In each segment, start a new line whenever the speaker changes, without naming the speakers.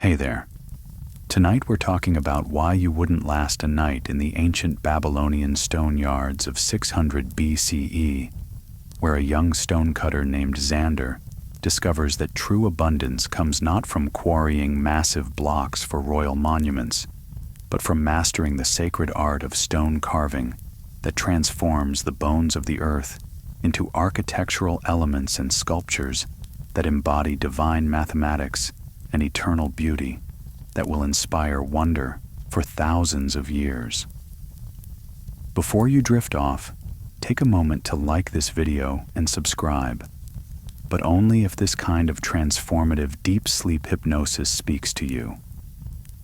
Hey there. Tonight we're talking about why you wouldn't last a night in the ancient Babylonian stone yards of 600 BCE, where a young stonecutter named Xander discovers that true abundance comes not from quarrying massive blocks for royal monuments, but from mastering the sacred art of stone carving that transforms the bones of the earth into architectural elements and sculptures that embody divine mathematics and eternal beauty that will inspire wonder for thousands of years. Before you drift off, take a moment to like this video and subscribe, but only if this kind of transformative deep sleep hypnosis speaks to you.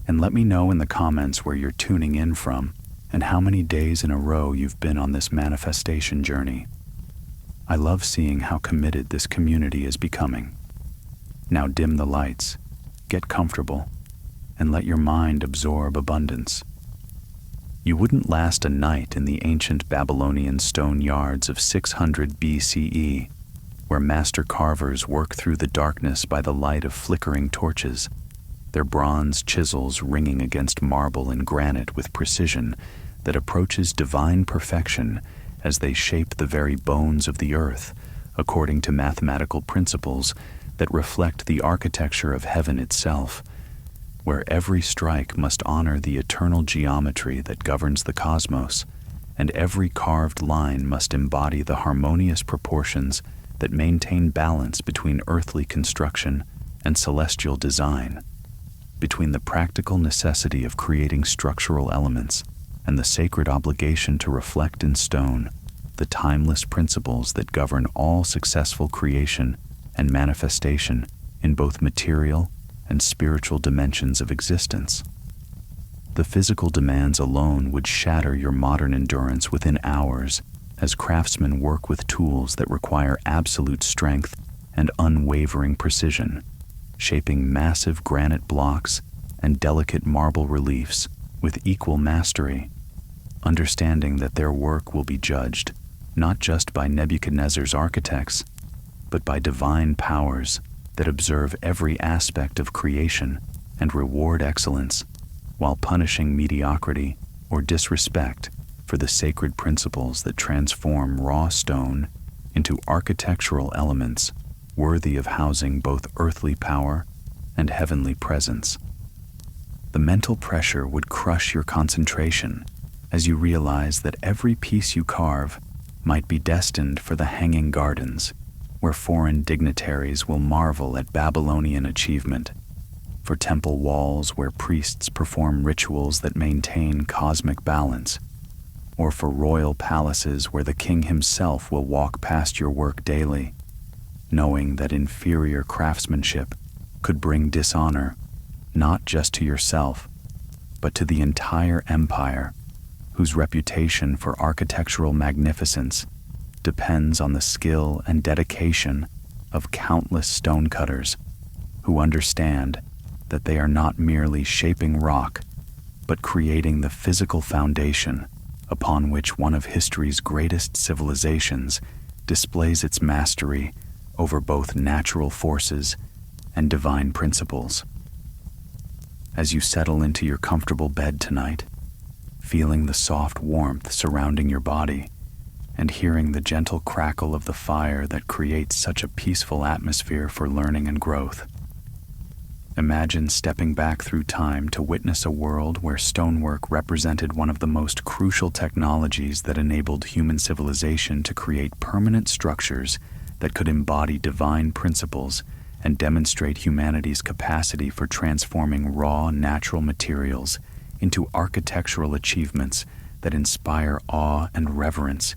And let me know in the comments where you're tuning in from and how many days in a row you've been on this manifestation journey. I love seeing how committed this community is becoming. Now dim the lights, get comfortable, and let your mind absorb abundance. You wouldn't last a night in the ancient Babylonian stone yards of 600 BCE, where master carvers work through the darkness by the light of flickering torches, their bronze chisels ringing against marble and granite with precision that approaches divine perfection as they shape the very bones of the earth according to mathematical principles that reflect the architecture of heaven itself, where every strike must honor the eternal geometry that governs the cosmos, and every carved line must embody the harmonious proportions that maintain balance between earthly construction and celestial design, between the practical necessity of creating structural elements and the sacred obligation to reflect in stone the timeless principles that govern all successful creation and manifestation in both material and spiritual dimensions of existence. The physical demands alone would shatter your modern endurance within hours as craftsmen work with tools that require absolute strength and unwavering precision, shaping massive granite blocks and delicate marble reliefs with equal mastery, understanding that their work will be judged not just by Nebuchadnezzar's architects, but by divine powers that observe every aspect of creation and reward excellence, while punishing mediocrity or disrespect for the sacred principles that transform raw stone into architectural elements worthy of housing both earthly power and heavenly presence. The mental pressure would crush your concentration as you realize that every piece you carve might be destined for the hanging gardens, where foreign dignitaries will marvel at Babylonian achievement, for temple walls where priests perform rituals that maintain cosmic balance, or for royal palaces where the king himself will walk past your work daily, knowing that inferior craftsmanship could bring dishonor not just to yourself, but to the entire empire, whose reputation for architectural magnificence depends on the skill and dedication of countless stonecutters who understand that they are not merely shaping rock, but creating the physical foundation upon which one of history's greatest civilizations displays its mastery over both natural forces and divine principles. As you settle into your comfortable bed tonight, feeling the soft warmth surrounding your body, and hearing the gentle crackle of the fire that creates such a peaceful atmosphere for learning and growth. Imagine stepping back through time to witness a world where stonework represented one of the most crucial technologies that enabled human civilization to create permanent structures that could embody divine principles and demonstrate humanity's capacity for transforming raw natural materials into architectural achievements that inspire awe and reverence,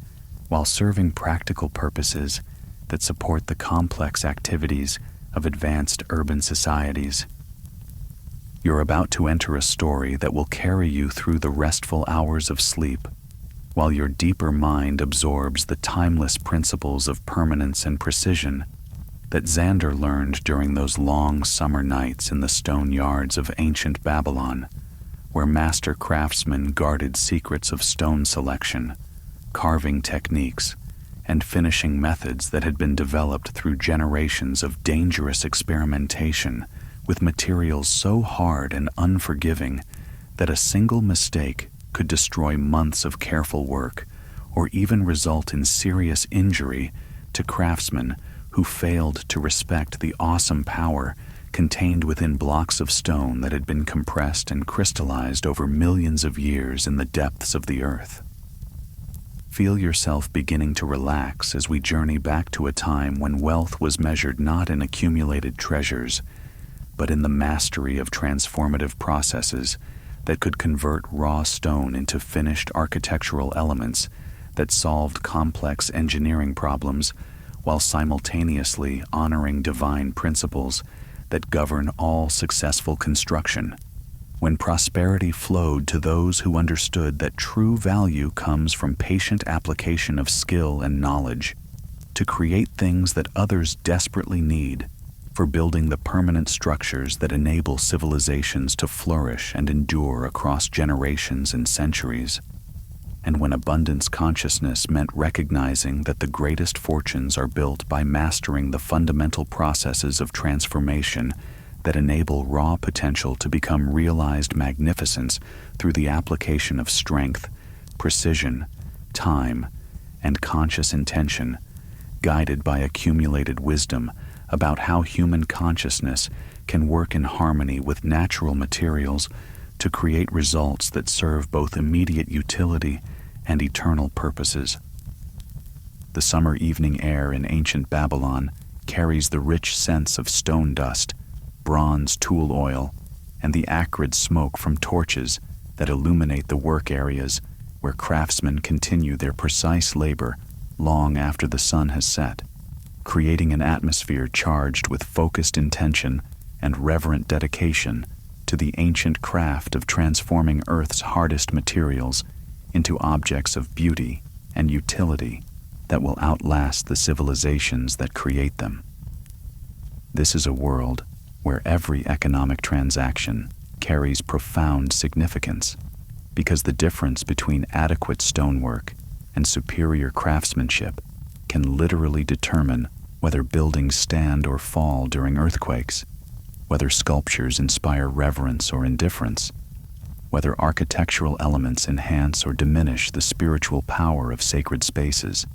while serving practical purposes that support the complex activities of advanced urban societies. You're about to enter a story that will carry you through the restful hours of sleep, while your deeper mind absorbs the timeless principles of permanence and precision that Xander learned during those long summer nights in the stone yards of ancient Babylon, where master craftsmen guarded secrets of stone selection, carving techniques, and finishing methods that had been developed through generations of dangerous experimentation with materials so hard and unforgiving that a single mistake could destroy months of careful work or even result in serious injury to craftsmen who failed to respect the awesome power contained within blocks of stone that had been compressed and crystallized over millions of years in the depths of the earth. Feel yourself beginning to relax as we journey back to a time when wealth was measured not in accumulated treasures, but in the mastery of transformative processes that could convert raw stone into finished architectural elements that solved complex engineering problems while simultaneously honoring divine principles that govern all successful construction. When prosperity flowed to those who understood that true value comes from patient application of skill and knowledge to create things that others desperately need for building the permanent structures that enable civilizations to flourish and endure across generations and centuries. And when abundance consciousness meant recognizing that the greatest fortunes are built by mastering the fundamental processes of transformation that enable raw potential to become realized magnificence through the application of strength, precision, time, and conscious intention, guided by accumulated wisdom about how human consciousness can work in harmony with natural materials to create results that serve both immediate utility and eternal purposes. The summer evening air in ancient Babylon carries the rich scents of stone dust, bronze tool oil, and the acrid smoke from torches that illuminate the work areas where craftsmen continue their precise labor long after the sun has set, creating an atmosphere charged with focused intention and reverent dedication to the ancient craft of transforming Earth's hardest materials into objects of beauty and utility that will outlast the civilizations that create them. This is a world where every economic transaction carries profound significance, because the difference between adequate stonework and superior craftsmanship can literally determine whether buildings stand or fall during earthquakes, whether sculptures inspire reverence or indifference, whether architectural elements enhance or diminish the spiritual power of sacred spaces,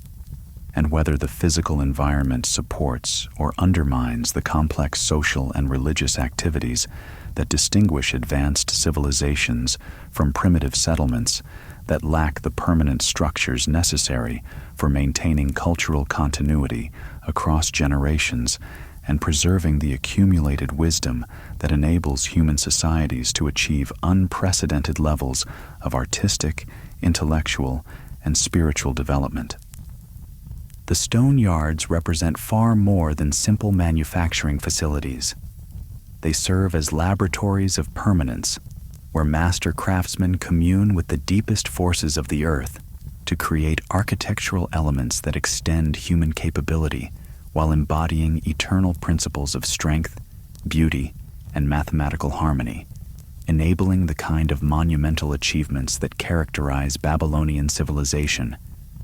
and whether the physical environment supports or undermines the complex social and religious activities that distinguish advanced civilizations from primitive settlements that lack the permanent structures necessary for maintaining cultural continuity across generations and preserving the accumulated wisdom that enables human societies to achieve unprecedented levels of artistic, intellectual, and spiritual development. The stone yards represent far more than simple manufacturing facilities. They serve as laboratories of permanence, where master craftsmen commune with the deepest forces of the earth to create architectural elements that extend human capability while embodying eternal principles of strength, beauty, and mathematical harmony, enabling the kind of monumental achievements that characterize Babylonian civilization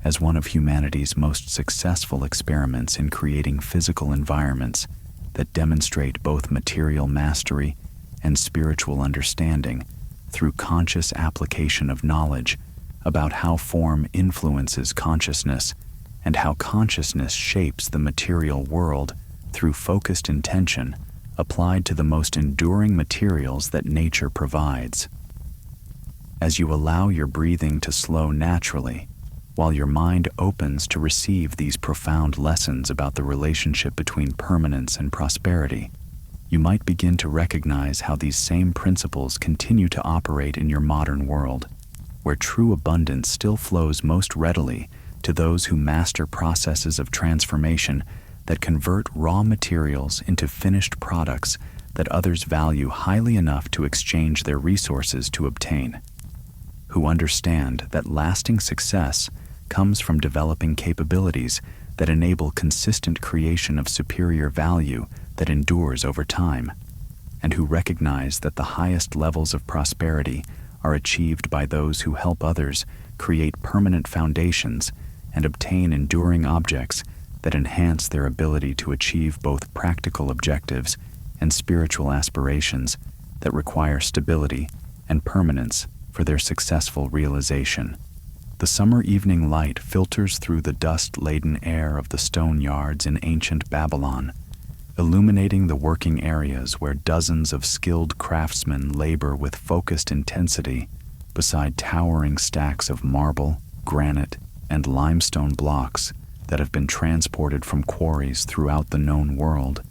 as one of humanity's most successful experiments in creating physical environments that demonstrate both material mastery and spiritual understanding through conscious application of knowledge about how form influences consciousness and how consciousness shapes the material world through focused intention applied to the most enduring materials that nature provides. As you allow your breathing to slow naturally, while your mind opens to receive these profound lessons about the relationship between permanence and prosperity, you might begin to recognize how these same principles continue to operate in your modern world, where true abundance still flows most readily to those who master processes of transformation that convert raw materials into finished products that others value highly enough to exchange their resources to obtain, who understand that lasting success comes from developing capabilities that enable consistent creation of superior value that endures over time, and who recognize that the highest levels of prosperity are achieved by those who help others create permanent foundations and obtain enduring objects that enhance their ability to achieve both practical objectives and spiritual aspirations that require stability and permanence for their successful realization. The summer evening light filters through the dust-laden air of the stone yards in ancient Babylon, illuminating the working areas where dozens of skilled craftsmen labor with focused intensity beside towering stacks of marble, granite, and limestone blocks that have been transported from quarries throughout the known world,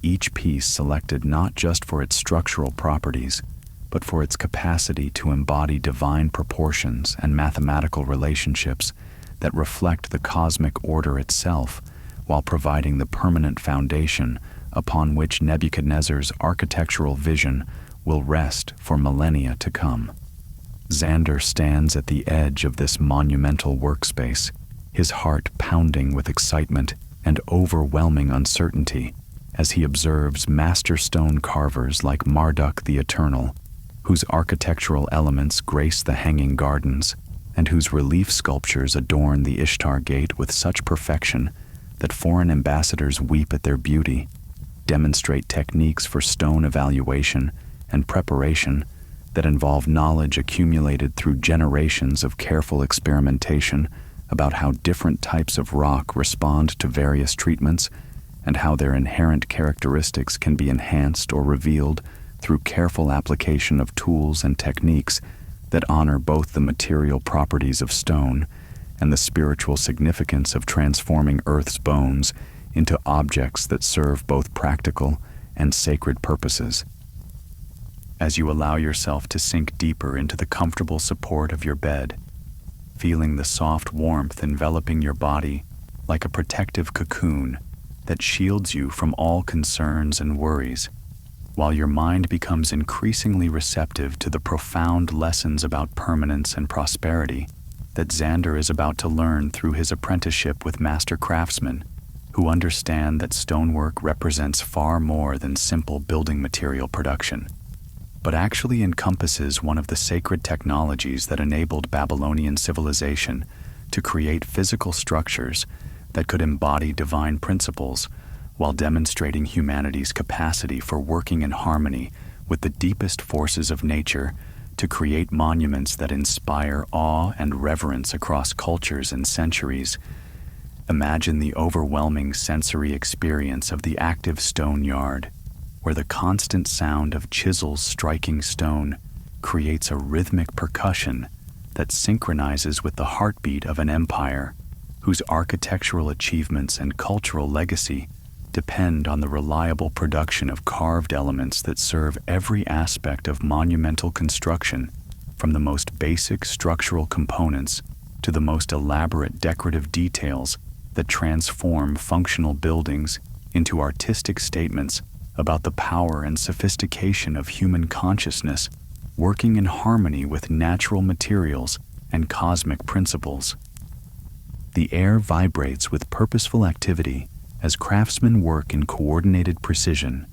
each piece selected not just for its structural properties, but for its capacity to embody divine proportions and mathematical relationships that reflect the cosmic order itself, while providing the permanent foundation upon which Nebuchadnezzar's architectural vision will rest for millennia to come. Xander stands at the edge of this monumental workspace, his heart pounding with excitement and overwhelming uncertainty as he observes master stone carvers like Marduk the Eternal, whose architectural elements grace the hanging gardens and whose relief sculptures adorn the Ishtar Gate with such perfection that foreign ambassadors weep at their beauty, demonstrate techniques for stone evaluation and preparation that involve knowledge accumulated through generations of careful experimentation about how different types of rock respond to various treatments and how their inherent characteristics can be enhanced or revealed through careful application of tools and techniques that honor both the material properties of stone and the spiritual significance of transforming Earth's bones into objects that serve both practical and sacred purposes. As you allow yourself to sink deeper into the comfortable support of your bed, feeling the soft warmth enveloping your body like a protective cocoon that shields you from all concerns and worries, while your mind becomes increasingly receptive to the profound lessons about permanence and prosperity that Xander is about to learn through his apprenticeship with master craftsmen who understand that stonework represents far more than simple building material production, but actually encompasses one of the sacred technologies that enabled Babylonian civilization to create physical structures that could embody divine principles while demonstrating humanity's capacity for working in harmony with the deepest forces of nature to create monuments that inspire awe and reverence across cultures and centuries. Imagine the overwhelming sensory experience of the active stone yard, where the constant sound of chisels striking stone creates a rhythmic percussion that synchronizes with the heartbeat of an empire whose architectural achievements and cultural legacy depend on the reliable production of carved elements that serve every aspect of monumental construction, from the most basic structural components to the most elaborate decorative details that transform functional buildings into artistic statements about the power and sophistication of human consciousness, working in harmony with natural materials and cosmic principles. The air vibrates with purposeful activity as craftsmen work in coordinated precision,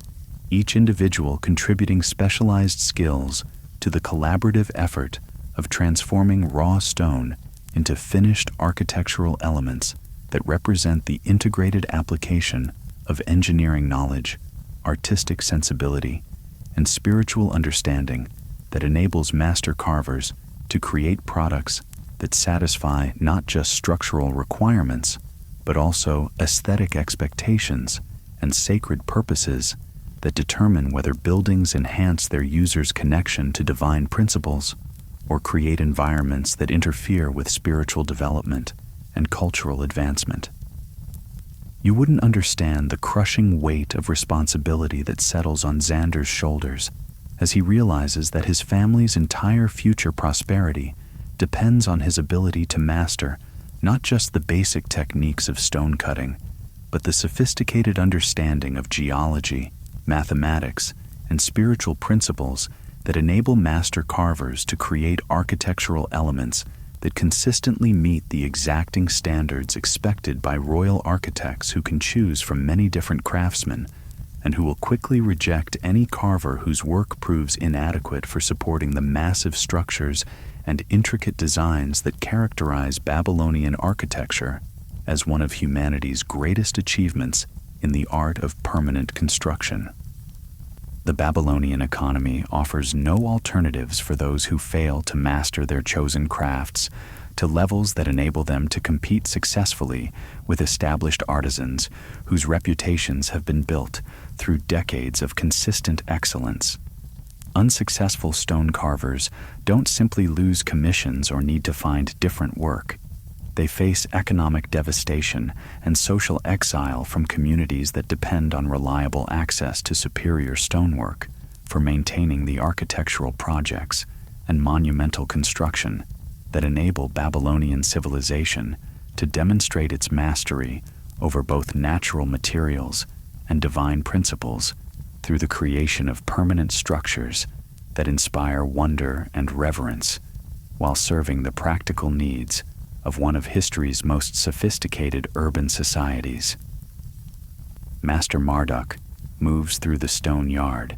each individual contributing specialized skills to the collaborative effort of transforming raw stone into finished architectural elements that represent the integrated application of engineering knowledge, artistic sensibility, and spiritual understanding that enables master carvers to create products that satisfy not just structural requirements, but also aesthetic expectations and sacred purposes that determine whether buildings enhance their users' connection to divine principles or create environments that interfere with spiritual development and cultural advancement. You wouldn't understand the crushing weight of responsibility that settles on Xander's shoulders as he realizes that his family's entire future prosperity depends on his ability to master not just the basic techniques of stone cutting, but the sophisticated understanding of geology, mathematics, and spiritual principles that enable master carvers to create architectural elements that consistently meet the exacting standards expected by royal architects who can choose from many different craftsmen, and who will quickly reject any carver whose work proves inadequate for supporting the massive structures and intricate designs that characterize Babylonian architecture as one of humanity's greatest achievements in the art of permanent construction. The Babylonian economy offers no alternatives for those who fail to master their chosen crafts to levels that enable them to compete successfully with established artisans whose reputations have been built through decades of consistent excellence. Unsuccessful stone carvers don't simply lose commissions or need to find different work. They face economic devastation and social exile from communities that depend on reliable access to superior stonework for maintaining the architectural projects and monumental construction that enable Babylonian civilization to demonstrate its mastery over both natural materials and divine principles through the creation of permanent structures that inspire wonder and reverence while serving the practical needs of one of history's most sophisticated urban societies. Master Marduk moves through the stone yard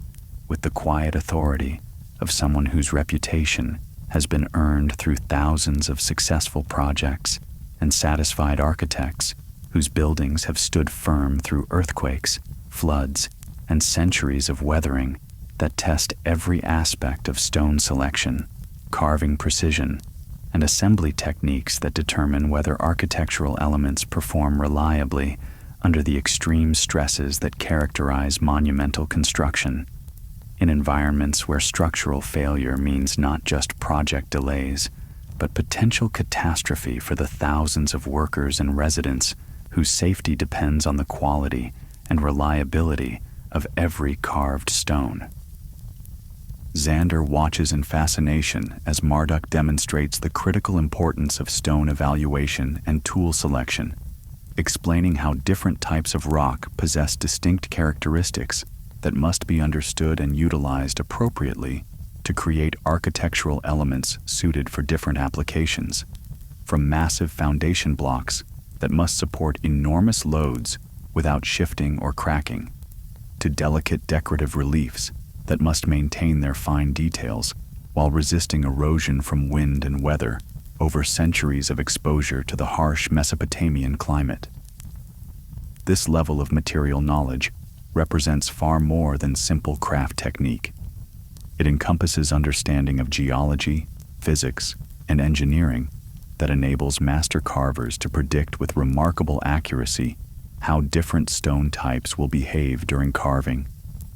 with the quiet authority of someone whose reputation has been earned through thousands of successful projects and satisfied architects whose buildings have stood firm through earthquakes, floods, and centuries of weathering that test every aspect of stone selection, carving precision, and assembly techniques that determine whether architectural elements perform reliably under the extreme stresses that characterize monumental construction. In environments where structural failure means not just project delays, but potential catastrophe for the thousands of workers and residents whose safety depends on the quality and reliability of every carved stone. Xander watches in fascination as Marduk demonstrates the critical importance of stone evaluation and tool selection, explaining how different types of rock possess distinct characteristics that must be understood and utilized appropriately to create architectural elements suited for different applications, from massive foundation blocks that must support enormous loads without shifting or cracking, to delicate decorative reliefs that must maintain their fine details while resisting erosion from wind and weather over centuries of exposure to the harsh Mesopotamian climate. This level of material knowledge represents far more than simple craft technique. It encompasses understanding of geology, physics, and engineering that enables master carvers to predict with remarkable accuracy how different stone types will behave during carving,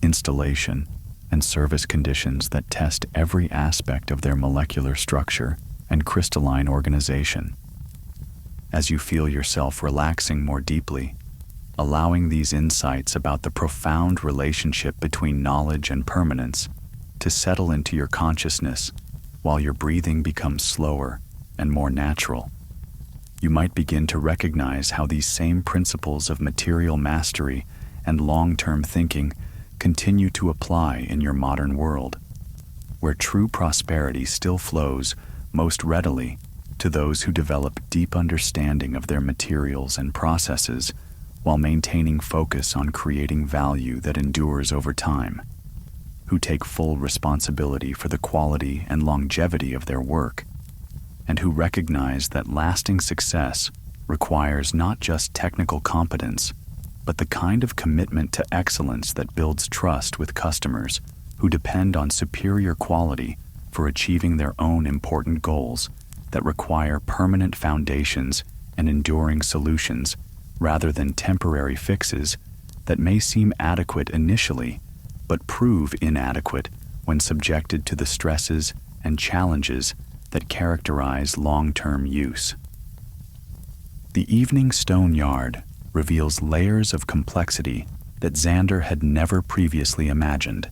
installation, and service conditions that test every aspect of their molecular structure and crystalline organization. As you feel yourself relaxing more deeply, allowing these insights about the profound relationship between knowledge and permanence to settle into your consciousness while your breathing becomes slower and more natural, you might begin to recognize how these same principles of material mastery and long-term thinking continue to apply in your modern world, where true prosperity still flows most readily to those who develop deep understanding of their materials and processes while maintaining focus on creating value that endures over time, who take full responsibility for the quality and longevity of their work, and who recognize that lasting success requires not just technical competence, but the kind of commitment to excellence that builds trust with customers who depend on superior quality for achieving their own important goals that require permanent foundations and enduring solutions rather than temporary fixes that may seem adequate initially but prove inadequate when subjected to the stresses and challenges that characterize long-term use. The evening stone yard reveals layers of complexity that Xander had never previously imagined,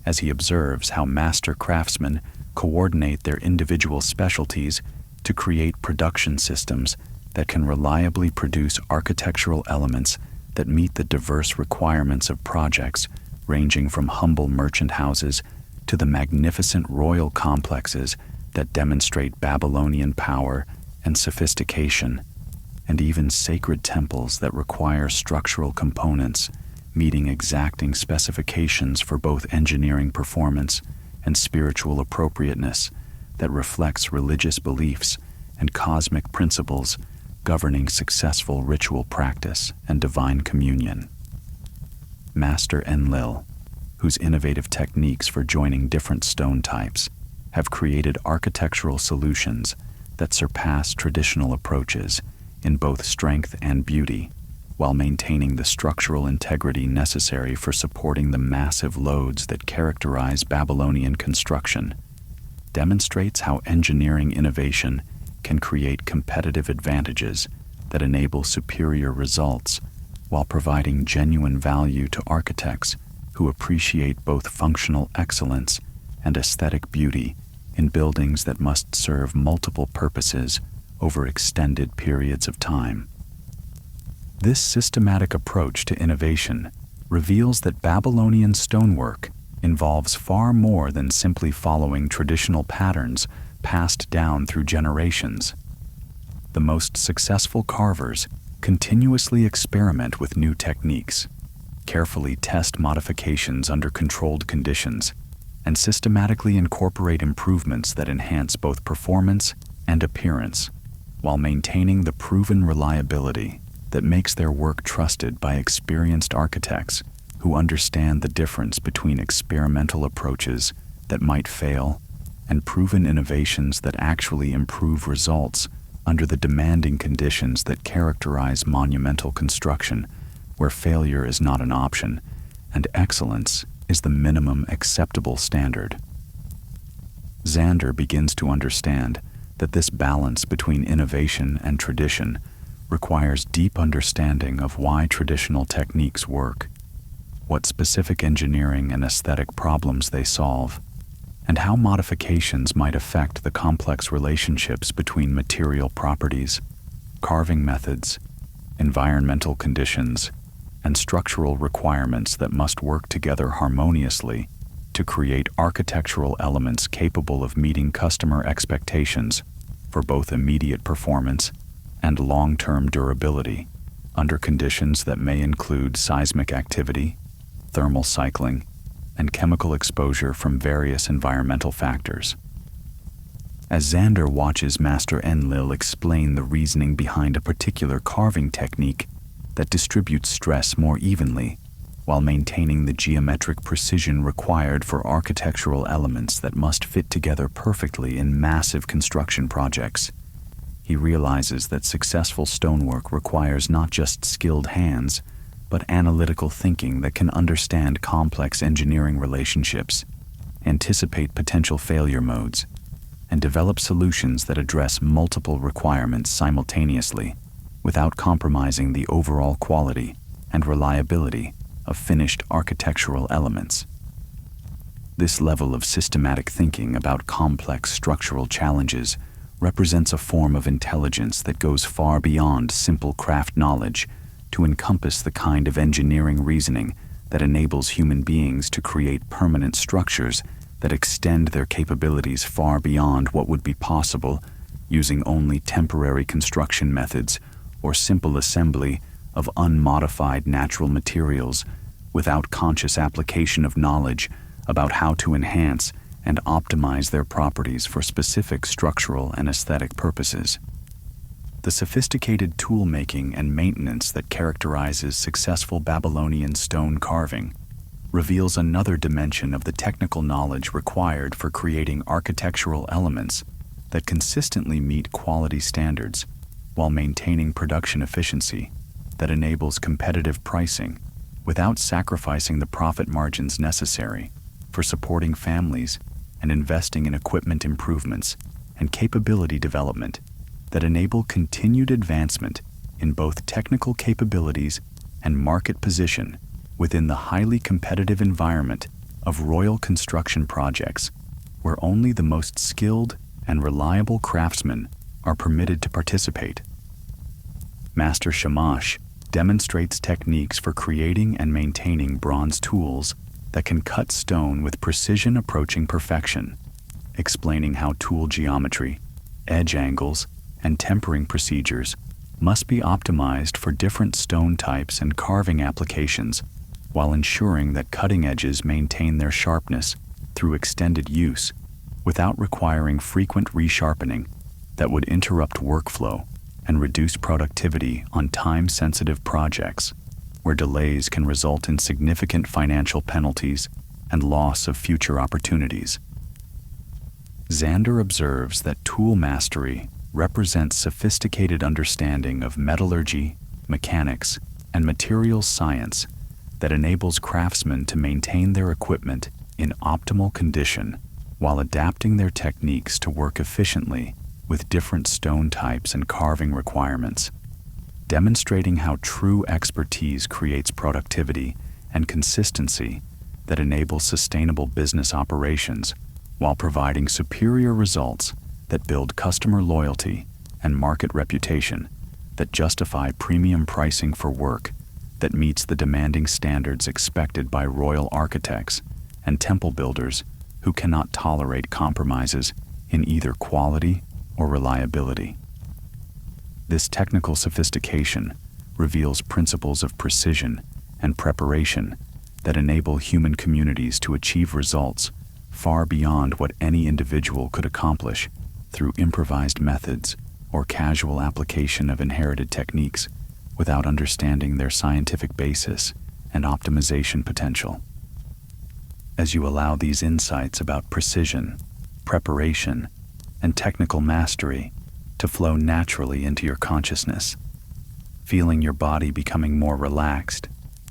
as he observes how master craftsmen coordinate their individual specialties to create production systems that can reliably produce architectural elements that meet the diverse requirements of projects ranging from humble merchant houses to the magnificent royal complexes that demonstrate Babylonian power and sophistication, and even sacred temples that require structural components meeting exacting specifications for both engineering performance and spiritual appropriateness that reflects religious beliefs and cosmic principles governing successful ritual practice and divine communion. Master Enlil, whose innovative techniques for joining different stone types have created architectural solutions that surpass traditional approaches in both strength and beauty, while maintaining the structural integrity necessary for supporting the massive loads that characterize Babylonian construction, demonstrates how engineering innovation can create competitive advantages that enable superior results while providing genuine value to architects who appreciate both functional excellence and aesthetic beauty in buildings that must serve multiple purposes over extended periods of time. This systematic approach to innovation reveals that Babylonian stonework involves far more than simply following traditional patterns passed down through generations. The most successful carvers continuously experiment with new techniques, carefully test modifications under controlled conditions, and systematically incorporate improvements that enhance both performance and appearance, while maintaining the proven reliability that makes their work trusted by experienced architects who understand the difference between experimental approaches that might fail and proven innovations that actually improve results under the demanding conditions that characterize monumental construction, where failure is not an option and excellence is the minimum acceptable standard. Zander begins to understand that this balance between innovation and tradition requires deep understanding of why traditional techniques work, what specific engineering and aesthetic problems they solve, and how modifications might affect the complex relationships between material properties, carving methods, environmental conditions, and structural requirements that must work together harmoniously to create architectural elements capable of meeting customer expectations for both immediate performance and long-term durability under conditions that may include seismic activity, thermal cycling, and chemical exposure from various environmental factors. As Zander watches Master Enlil explain the reasoning behind a particular carving technique that distributes stress more evenly while maintaining the geometric precision required for architectural elements that must fit together perfectly in massive construction projects, he realizes that successful stonework requires not just skilled hands, but analytical thinking that can understand complex engineering relationships, anticipate potential failure modes, and develop solutions that address multiple requirements simultaneously without compromising the overall quality and reliability of finished architectural elements. This level of systematic thinking about complex structural challenges represents a form of intelligence that goes far beyond simple craft knowledge to encompass the kind of engineering reasoning that enables human beings to create permanent structures that extend their capabilities far beyond what would be possible using only temporary construction methods or simple assembly of unmodified natural materials without conscious application of knowledge about how to enhance and optimize their properties for specific structural and aesthetic purposes. The sophisticated tool-making and maintenance that characterizes successful Babylonian stone carving reveals another dimension of the technical knowledge required for creating architectural elements that consistently meet quality standards while maintaining production efficiency that enables competitive pricing without sacrificing the profit margins necessary for supporting families and investing in equipment improvements and capability development that enable continued advancement in both technical capabilities and market position within the highly competitive environment of royal construction projects, where only the most skilled and reliable craftsmen are permitted to participate. Master Shamash demonstrates techniques for creating and maintaining bronze tools that can cut stone with precision approaching perfection, explaining how tool geometry, edge angles, and tempering procedures must be optimized for different stone types and carving applications, while ensuring that cutting edges maintain their sharpness through extended use without requiring frequent resharpening that would interrupt workflow and reduce productivity on time-sensitive projects, where delays can result in significant financial penalties and loss of future opportunities. Zander observes that tool mastery represents sophisticated understanding of metallurgy, mechanics, and materials science that enables craftsmen to maintain their equipment in optimal condition while adapting their techniques to work efficiently with different stone types and carving requirements, demonstrating how true expertise creates productivity and consistency that enables sustainable business operations while providing superior results that build customer loyalty and market reputation that justify premium pricing for work that meets the demanding standards expected by royal architects and temple builders who cannot tolerate compromises in either quality or reliability. This technical sophistication reveals principles of precision and preparation that enable human communities to achieve results far beyond what any individual could accomplish through improvised methods or casual application of inherited techniques without understanding their scientific basis and optimization potential. As you allow these insights about precision, preparation, and technical mastery to flow naturally into your consciousness, feeling your body becoming more relaxed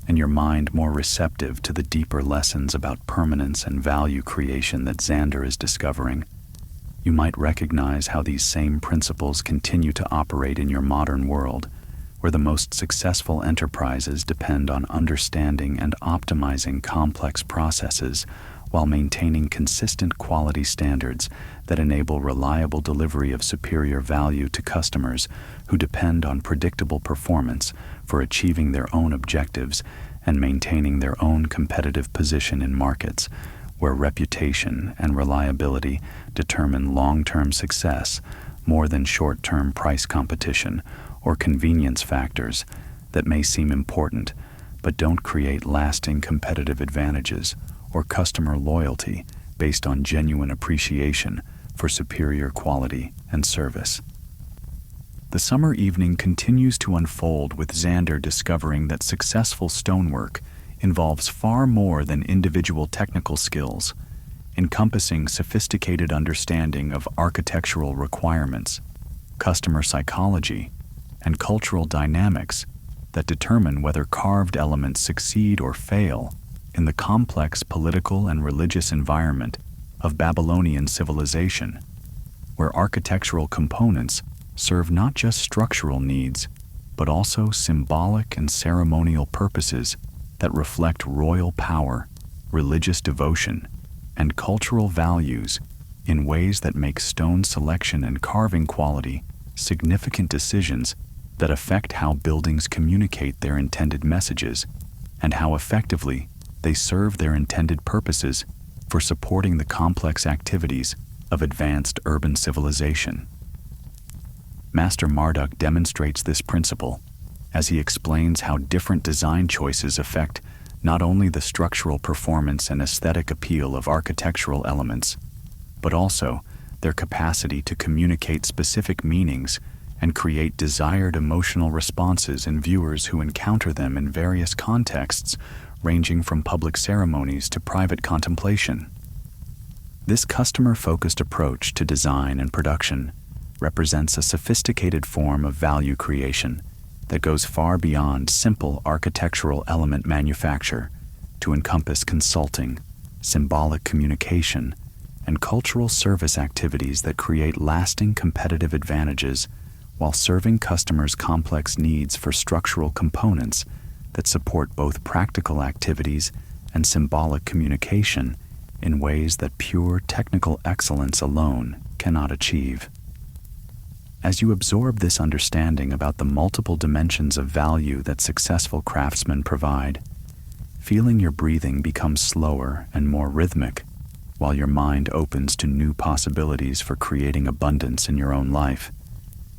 and your mind more receptive to the deeper lessons about permanence and value creation that Zander is discovering, you might recognize how these same principles continue to operate in your modern world, where the most successful enterprises depend on understanding and optimizing complex processes while maintaining consistent quality standards that enable reliable delivery of superior value to customers who depend on predictable performance for achieving their own objectives and maintaining their own competitive position in markets where reputation and reliability determine long-term success more than short-term price competition or convenience factors that may seem important but don't create lasting competitive advantages or customer loyalty based on genuine appreciation for superior quality and service. The summer evening continues to unfold with Zander discovering that successful stonework involves far more than individual technical skills, encompassing sophisticated understanding of architectural requirements, customer psychology, and cultural dynamics that determine whether carved elements succeed or fail in the complex political and religious environment of Babylonian civilization, where architectural components serve not just structural needs, but also symbolic and ceremonial purposes that reflect royal power, religious devotion, and cultural values in ways that make stone selection and carving quality significant decisions that affect how buildings communicate their intended messages and how effectively they serve their intended purposes for supporting the complex activities of advanced urban civilization. Master Marduk demonstrates this principle as he explains how different design choices affect not only the structural performance and aesthetic appeal of architectural elements, but also their capacity to communicate specific meanings and create desired emotional responses in viewers who encounter them in various contexts, ranging from public ceremonies to private contemplation. This customer-focused approach to design and production represents a sophisticated form of value creation that goes far beyond simple architectural element manufacture to encompass consulting, symbolic communication, and cultural service activities that create lasting competitive advantages while serving customers' complex needs for structural components that support both practical activities and symbolic communication in ways that pure technical excellence alone cannot achieve. As you absorb this understanding about the multiple dimensions of value that successful craftsmen provide, feeling your breathing become slower and more rhythmic, while your mind opens to new possibilities for creating abundance in your own life,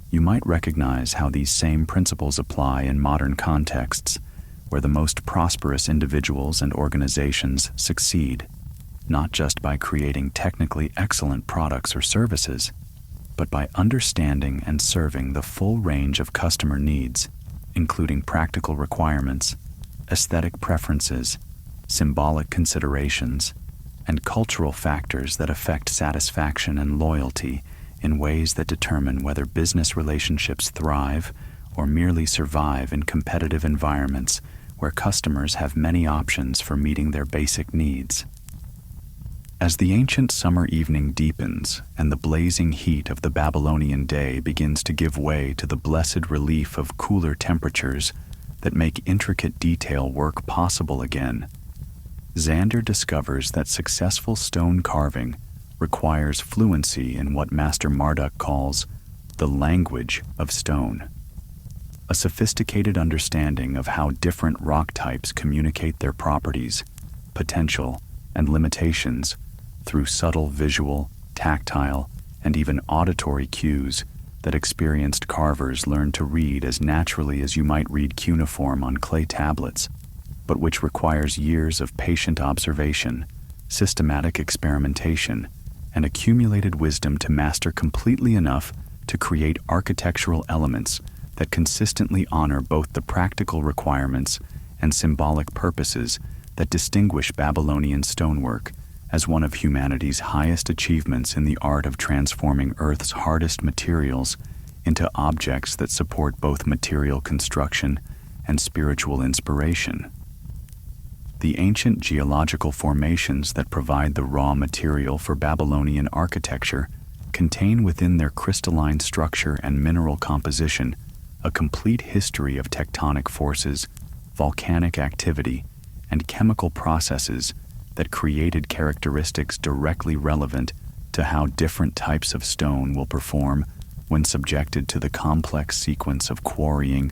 you might recognize how these same principles apply in modern contexts, where the most prosperous individuals and organizations succeed, not just by creating technically excellent products or services, but by understanding and serving the full range of customer needs, including practical requirements, aesthetic preferences, symbolic considerations, and cultural factors that affect satisfaction and loyalty in ways that determine whether business relationships thrive or merely survive in competitive environments where customers have many options for meeting their basic needs. As the ancient summer evening deepens and the blazing heat of the Babylonian day begins to give way to the blessed relief of cooler temperatures that make intricate detail work possible again, Xander discovers that successful stone carving requires fluency in what Master Marduk calls the language of stone, a sophisticated understanding of how different rock types communicate their properties, potential, and limitations through subtle visual, tactile, and even auditory cues that experienced carvers learn to read as naturally as you might read cuneiform on clay tablets, but which requires years of patient observation, systematic experimentation, and accumulated wisdom to master completely enough to create architectural elements that consistently honor both the practical requirements and symbolic purposes that distinguish Babylonian stonework as one of humanity's highest achievements in the art of transforming Earth's hardest materials into objects that support both material construction and spiritual inspiration. The ancient geological formations that provide the raw material for Babylonian architecture contain within their crystalline structure and mineral composition a complete history of tectonic forces, volcanic activity, and chemical processes that created characteristics directly relevant to how different types of stone will perform when subjected to the complex sequence of quarrying,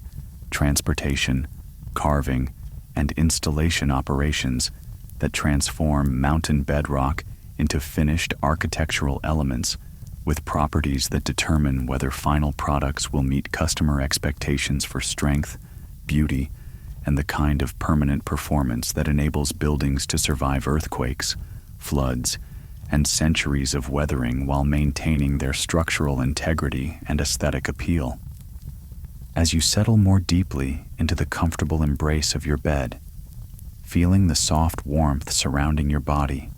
transportation, carving, and installation operations that transform mountain bedrock into finished architectural elements with properties that determine whether final products will meet customer expectations for strength, beauty, and the kind of permanent performance that enables buildings to survive earthquakes, floods, and centuries of weathering while maintaining their structural integrity and aesthetic appeal. As you settle more deeply into the comfortable embrace of your bed, feeling the soft warmth surrounding your body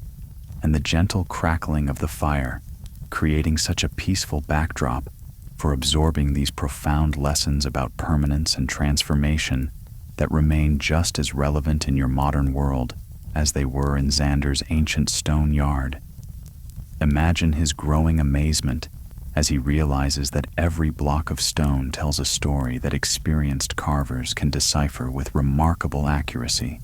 and the gentle crackling of the fire, creating such a peaceful backdrop for absorbing these profound lessons about permanence and transformation that remain just as relevant in your modern world as they were in Xander's ancient stone yard. Imagine his growing amazement as he realizes that every block of stone tells a story that experienced carvers can decipher with remarkable accuracy,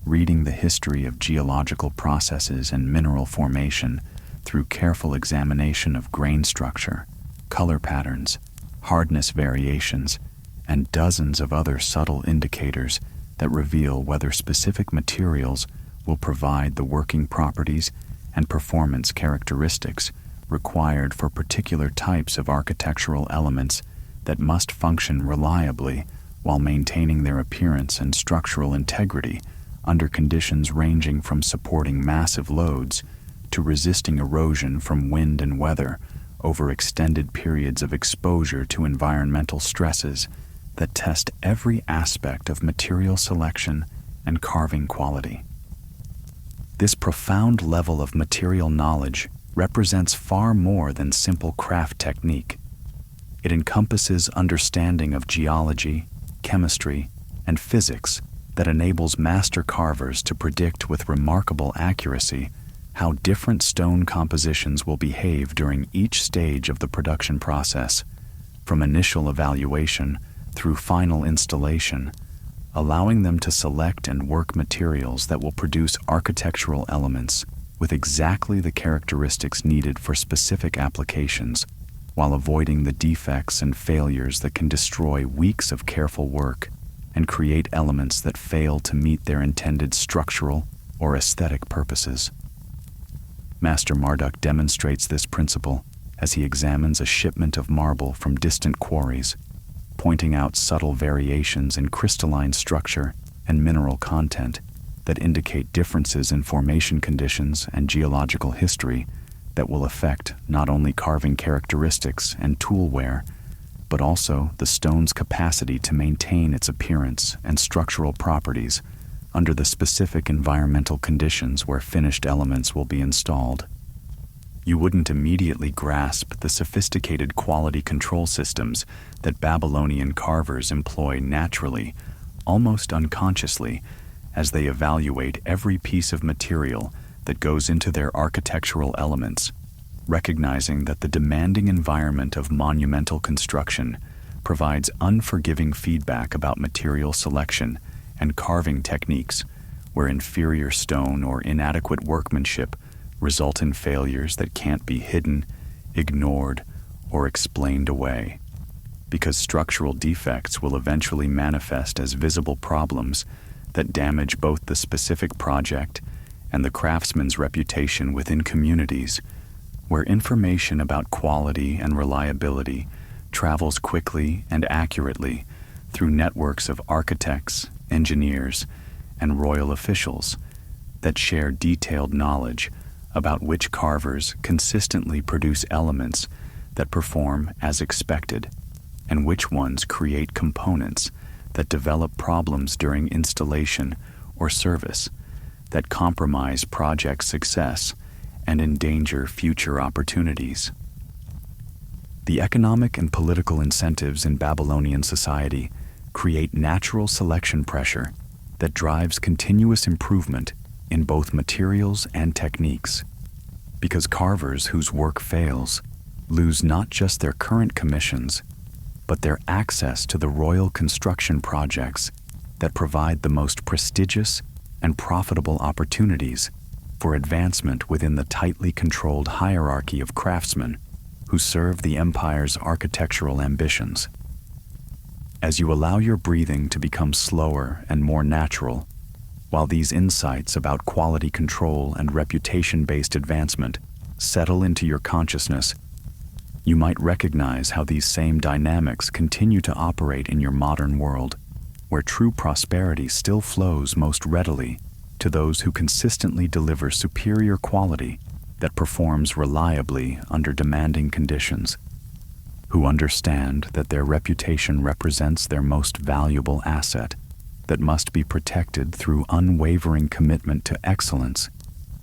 reading the history of geological processes and mineral formation through careful examination of grain structure, color patterns, hardness variations, and dozens of other subtle indicators that reveal whether specific materials will provide the working properties and performance characteristics required for particular types of architectural elements that must function reliably while maintaining their appearance and structural integrity under conditions ranging from supporting massive loads to resisting erosion from wind and weather over extended periods of exposure to environmental stresses that test every aspect of material selection and carving quality. This profound level of material knowledge represents far more than simple craft technique. It encompasses understanding of geology, chemistry, and physics that enables master carvers to predict with remarkable accuracy how different stone compositions will behave during each stage of the production process, from initial evaluation through final installation, allowing them to select and work materials that will produce architectural elements with exactly the characteristics needed for specific applications, while avoiding the defects and failures that can destroy weeks of careful work and create elements that fail to meet their intended structural or aesthetic purposes. Master Marduk demonstrates this principle as he examines a shipment of marble from distant quarries, pointing out subtle variations in crystalline structure and mineral content that indicate differences in formation conditions and geological history that will affect not only carving characteristics and tool wear, but also the stone's capacity to maintain its appearance and structural properties under the specific environmental conditions where finished elements will be installed. You wouldn't immediately grasp the sophisticated quality control systems that Babylonian carvers employ naturally, almost unconsciously, as they evaluate every piece of material that goes into their architectural elements, recognizing that the demanding environment of monumental construction provides unforgiving feedback about material selection and carving techniques, where inferior stone or inadequate workmanship result in failures that can't be hidden, ignored, or explained away. Because structural defects will eventually manifest as visible problems that damage both the specific project and the craftsman's reputation within communities, where information about quality and reliability travels quickly and accurately through networks of architects, engineers, and royal officials that share detailed knowledge about which carvers consistently produce elements that perform as expected, and which ones create components that develop problems during installation or service that compromise project success and endanger future opportunities. The economic and political incentives in Babylonian society create natural selection pressure that drives continuous improvement in both materials and techniques, because carvers whose work fails lose not just their current commissions, but their access to the royal construction projects that provide the most prestigious and profitable opportunities for advancement within the tightly controlled hierarchy of craftsmen who serve the empire's architectural ambitions. As you allow your breathing to become slower and more natural, while these insights about quality control and reputation-based advancement settle into your consciousness, you might recognize how these same dynamics continue to operate in your modern world, where true prosperity still flows most readily to those who consistently deliver superior quality that performs reliably under demanding conditions, who understand that their reputation represents their most valuable asset that must be protected through unwavering commitment to excellence,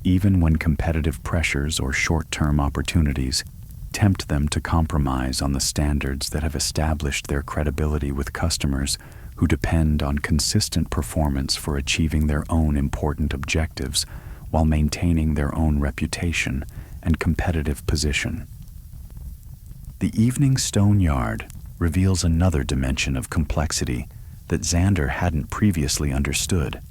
even when competitive pressures or short-term opportunities tempt them to compromise on the standards that have established their credibility with customers who depend on consistent performance for achieving their own important objectives while maintaining their own reputation and competitive position. The evening stone yard reveals another dimension of complexity that Xander hadn't previously understood: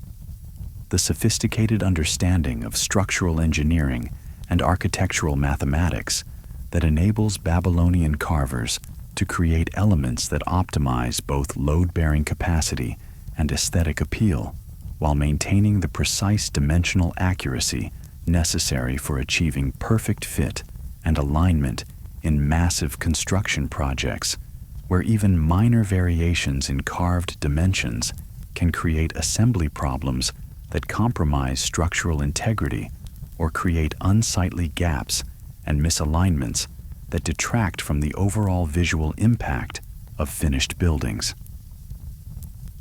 the sophisticated understanding of structural engineering and architectural mathematics that enables Babylonian carvers to create elements that optimize both load-bearing capacity and aesthetic appeal, while maintaining the precise dimensional accuracy necessary for achieving perfect fit and alignment in massive construction projects, where even minor variations in carved dimensions can create assembly problems that compromise structural integrity or create unsightly gaps and misalignments that detract from the overall visual impact of finished buildings.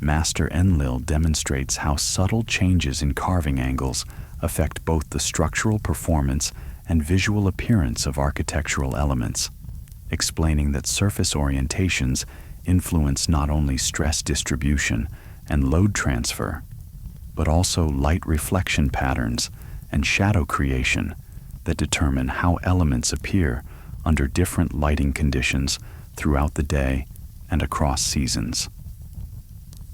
Master Enlil demonstrates how subtle changes in carving angles affect both the structural performance and visual appearance of architectural elements, explaining that surface orientations influence not only stress distribution and load transfer, but also light reflection patterns and shadow creation that determine how elements appear under different lighting conditions throughout the day and across seasons.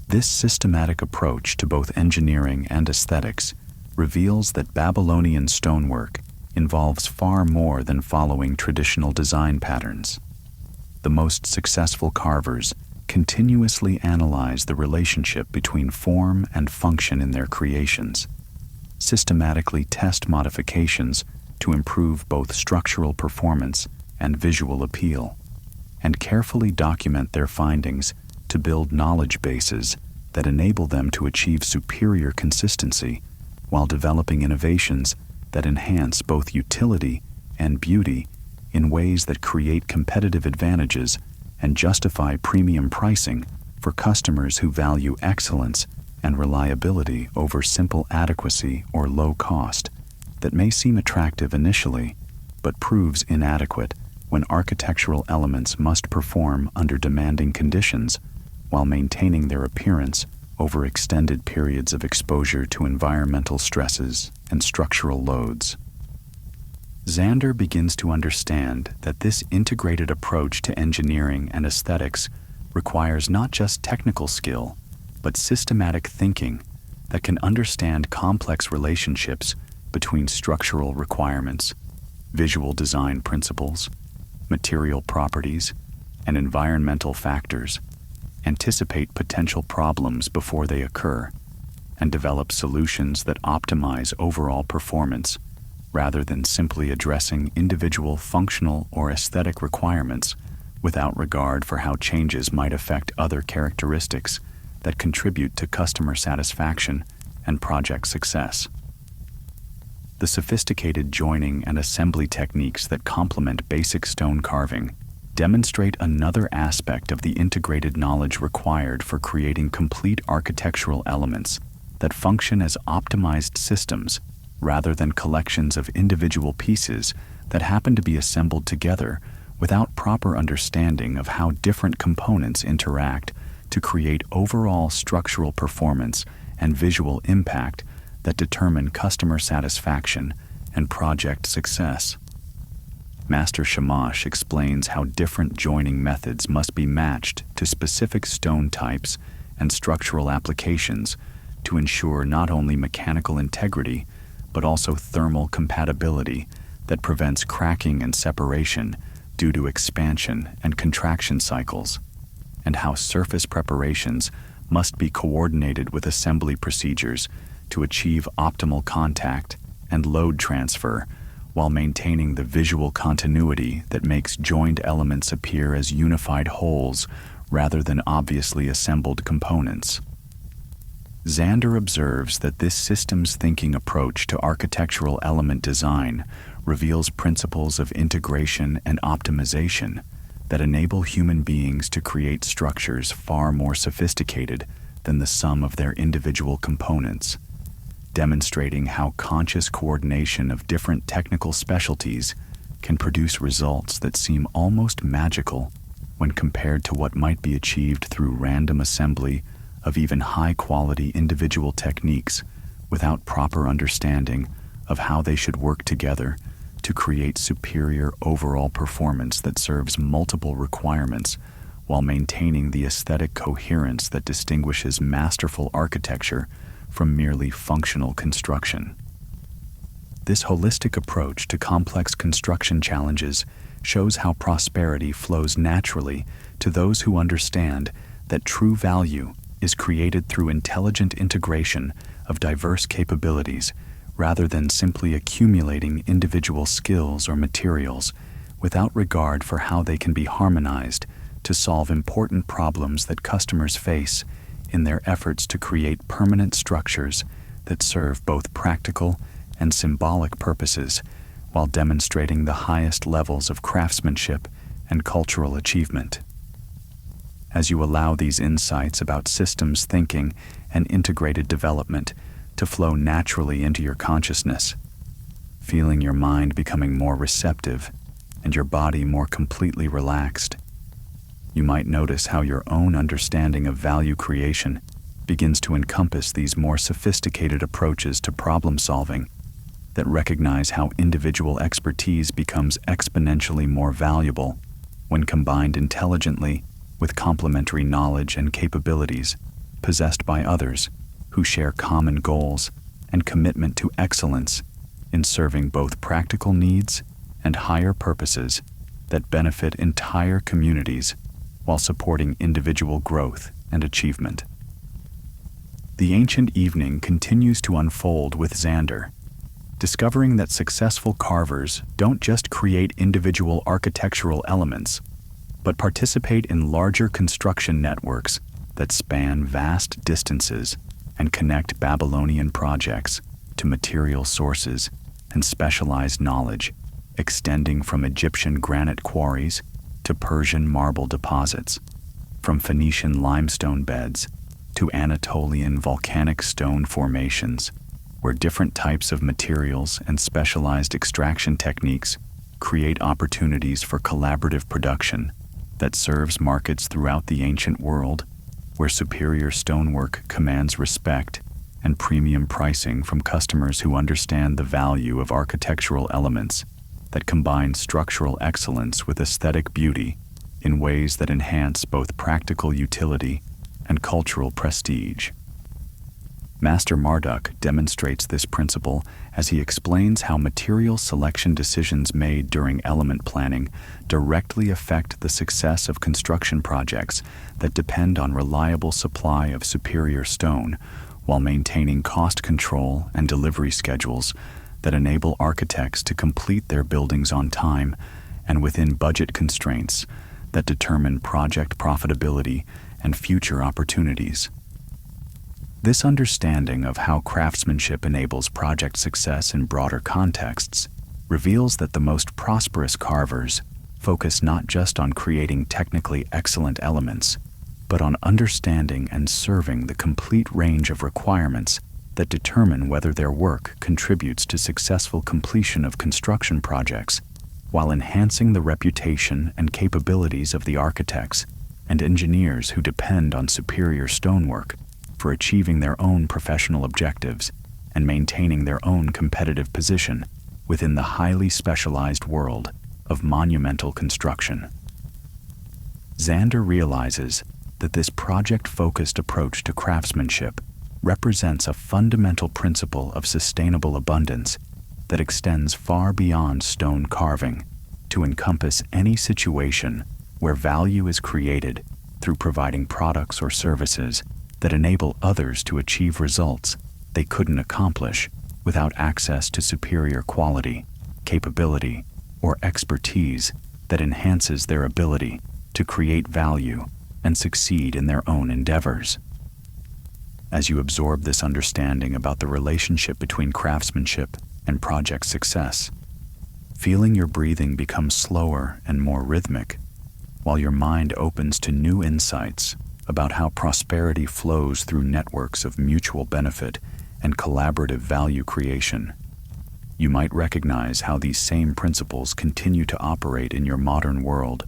This systematic approach to both engineering and aesthetics reveals that Babylonian stonework involves far more than following traditional design patterns. The most successful carvers continuously analyze the relationship between form and function in their creations, systematically test modifications to improve both structural performance and visual appeal, and carefully document their findings to build knowledge bases that enable them to achieve superior consistency while developing innovations that enhance both utility and beauty in ways that create competitive advantages and justify premium pricing for customers who value excellence and reliability over simple adequacy or low cost that may seem attractive initially, but proves inadequate when architectural elements must perform under demanding conditions while maintaining their appearance over extended periods of exposure to environmental stresses and structural loads. Zander begins to understand that this integrated approach to engineering and aesthetics requires not just technical skill, but systematic thinking that can understand complex relationships between structural requirements, visual design principles, material properties, and environmental factors, anticipate potential problems before they occur, and develop solutions that optimize overall performance rather than simply addressing individual functional or aesthetic requirements without regard for how changes might affect other characteristics that contribute to customer satisfaction and project success. The sophisticated joining and assembly techniques that complement basic stone carving demonstrate another aspect of the integrated knowledge required for creating complete architectural elements that function as optimized systems rather than collections of individual pieces that happen to be assembled together without proper understanding of how different components interact to create overall structural performance and visual impact that determine customer satisfaction and project success. Master Shamash explains how different joining methods must be matched to specific stone types and structural applications to ensure not only mechanical integrity but also thermal compatibility that prevents cracking and separation due to expansion and contraction cycles, and how surface preparations must be coordinated with assembly procedures to achieve optimal contact and load transfer while maintaining the visual continuity that makes joined elements appear as unified wholes rather than obviously assembled components. Zander observes that this systems thinking approach to architectural element design reveals principles of integration and optimization that enable human beings to create structures far more sophisticated than the sum of their individual components, demonstrating how conscious coordination of different technical specialties can produce results that seem almost magical when compared to what might be achieved through random assembly of even high-quality individual techniques without proper understanding of how they should work together to create superior overall performance that serves multiple requirements while maintaining the aesthetic coherence that distinguishes masterful architecture from merely functional construction. This holistic approach to complex construction challenges shows how prosperity flows naturally to those who understand that true value is created through intelligent integration of diverse capabilities rather than simply accumulating individual skills or materials without regard for how they can be harmonized to solve important problems that customers face in their efforts to create permanent structures that serve both practical and symbolic purposes while demonstrating the highest levels of craftsmanship and cultural achievement. As you allow these insights about systems thinking and integrated development to flow naturally into your consciousness, feeling your mind becoming more receptive and your body more completely relaxed, you might notice how your own understanding of value creation begins to encompass these more sophisticated approaches to problem solving that recognize how individual expertise becomes exponentially more valuable when combined intelligently with complementary knowledge and capabilities possessed by others who share common goals and commitment to excellence in serving both practical needs and higher purposes that benefit entire communities while supporting individual growth and achievement. The ancient evening continues to unfold with Zander, discovering that successful carvers don't just create individual architectural elements, but participate in larger construction networks that span vast distances and connect Babylonian projects to material sources and specialized knowledge extending from Egyptian granite quarries to Persian marble deposits, from Phoenician limestone beds to Anatolian volcanic stone formations, where different types of materials and specialized extraction techniques create opportunities for collaborative production that serves markets throughout the ancient world, where superior stonework commands respect and premium pricing from customers who understand the value of architectural elements that combine structural excellence with aesthetic beauty in ways that enhance both practical utility and cultural prestige. Master Marduk demonstrates this principle as he explains how material selection decisions made during element planning directly affect the success of construction projects that depend on reliable supply of superior stone, while maintaining cost control and delivery schedules that enable architects to complete their buildings on time and within budget constraints that determine project profitability and future opportunities. This understanding of how craftsmanship enables project success in broader contexts reveals that the most prosperous carvers focus not just on creating technically excellent elements, but on understanding and serving the complete range of requirements that determine whether their work contributes to successful completion of construction projects, while enhancing the reputation and capabilities of the architects and engineers who depend on superior stonework for achieving their own professional objectives and maintaining their own competitive position within the highly specialized world of monumental construction. Zander realizes that this project-focused approach to craftsmanship represents a fundamental principle of sustainable abundance that extends far beyond stone carving to encompass any situation where value is created through providing products or services that enable others to achieve results they couldn't accomplish without access to superior quality, capability, or expertise that enhances their ability to create value and succeed in their own endeavors. As you absorb this understanding about the relationship between craftsmanship and project success, feeling your breathing become slower and more rhythmic, while your mind opens to new insights about how prosperity flows through networks of mutual benefit and collaborative value creation. You might recognize how these same principles continue to operate in your modern world,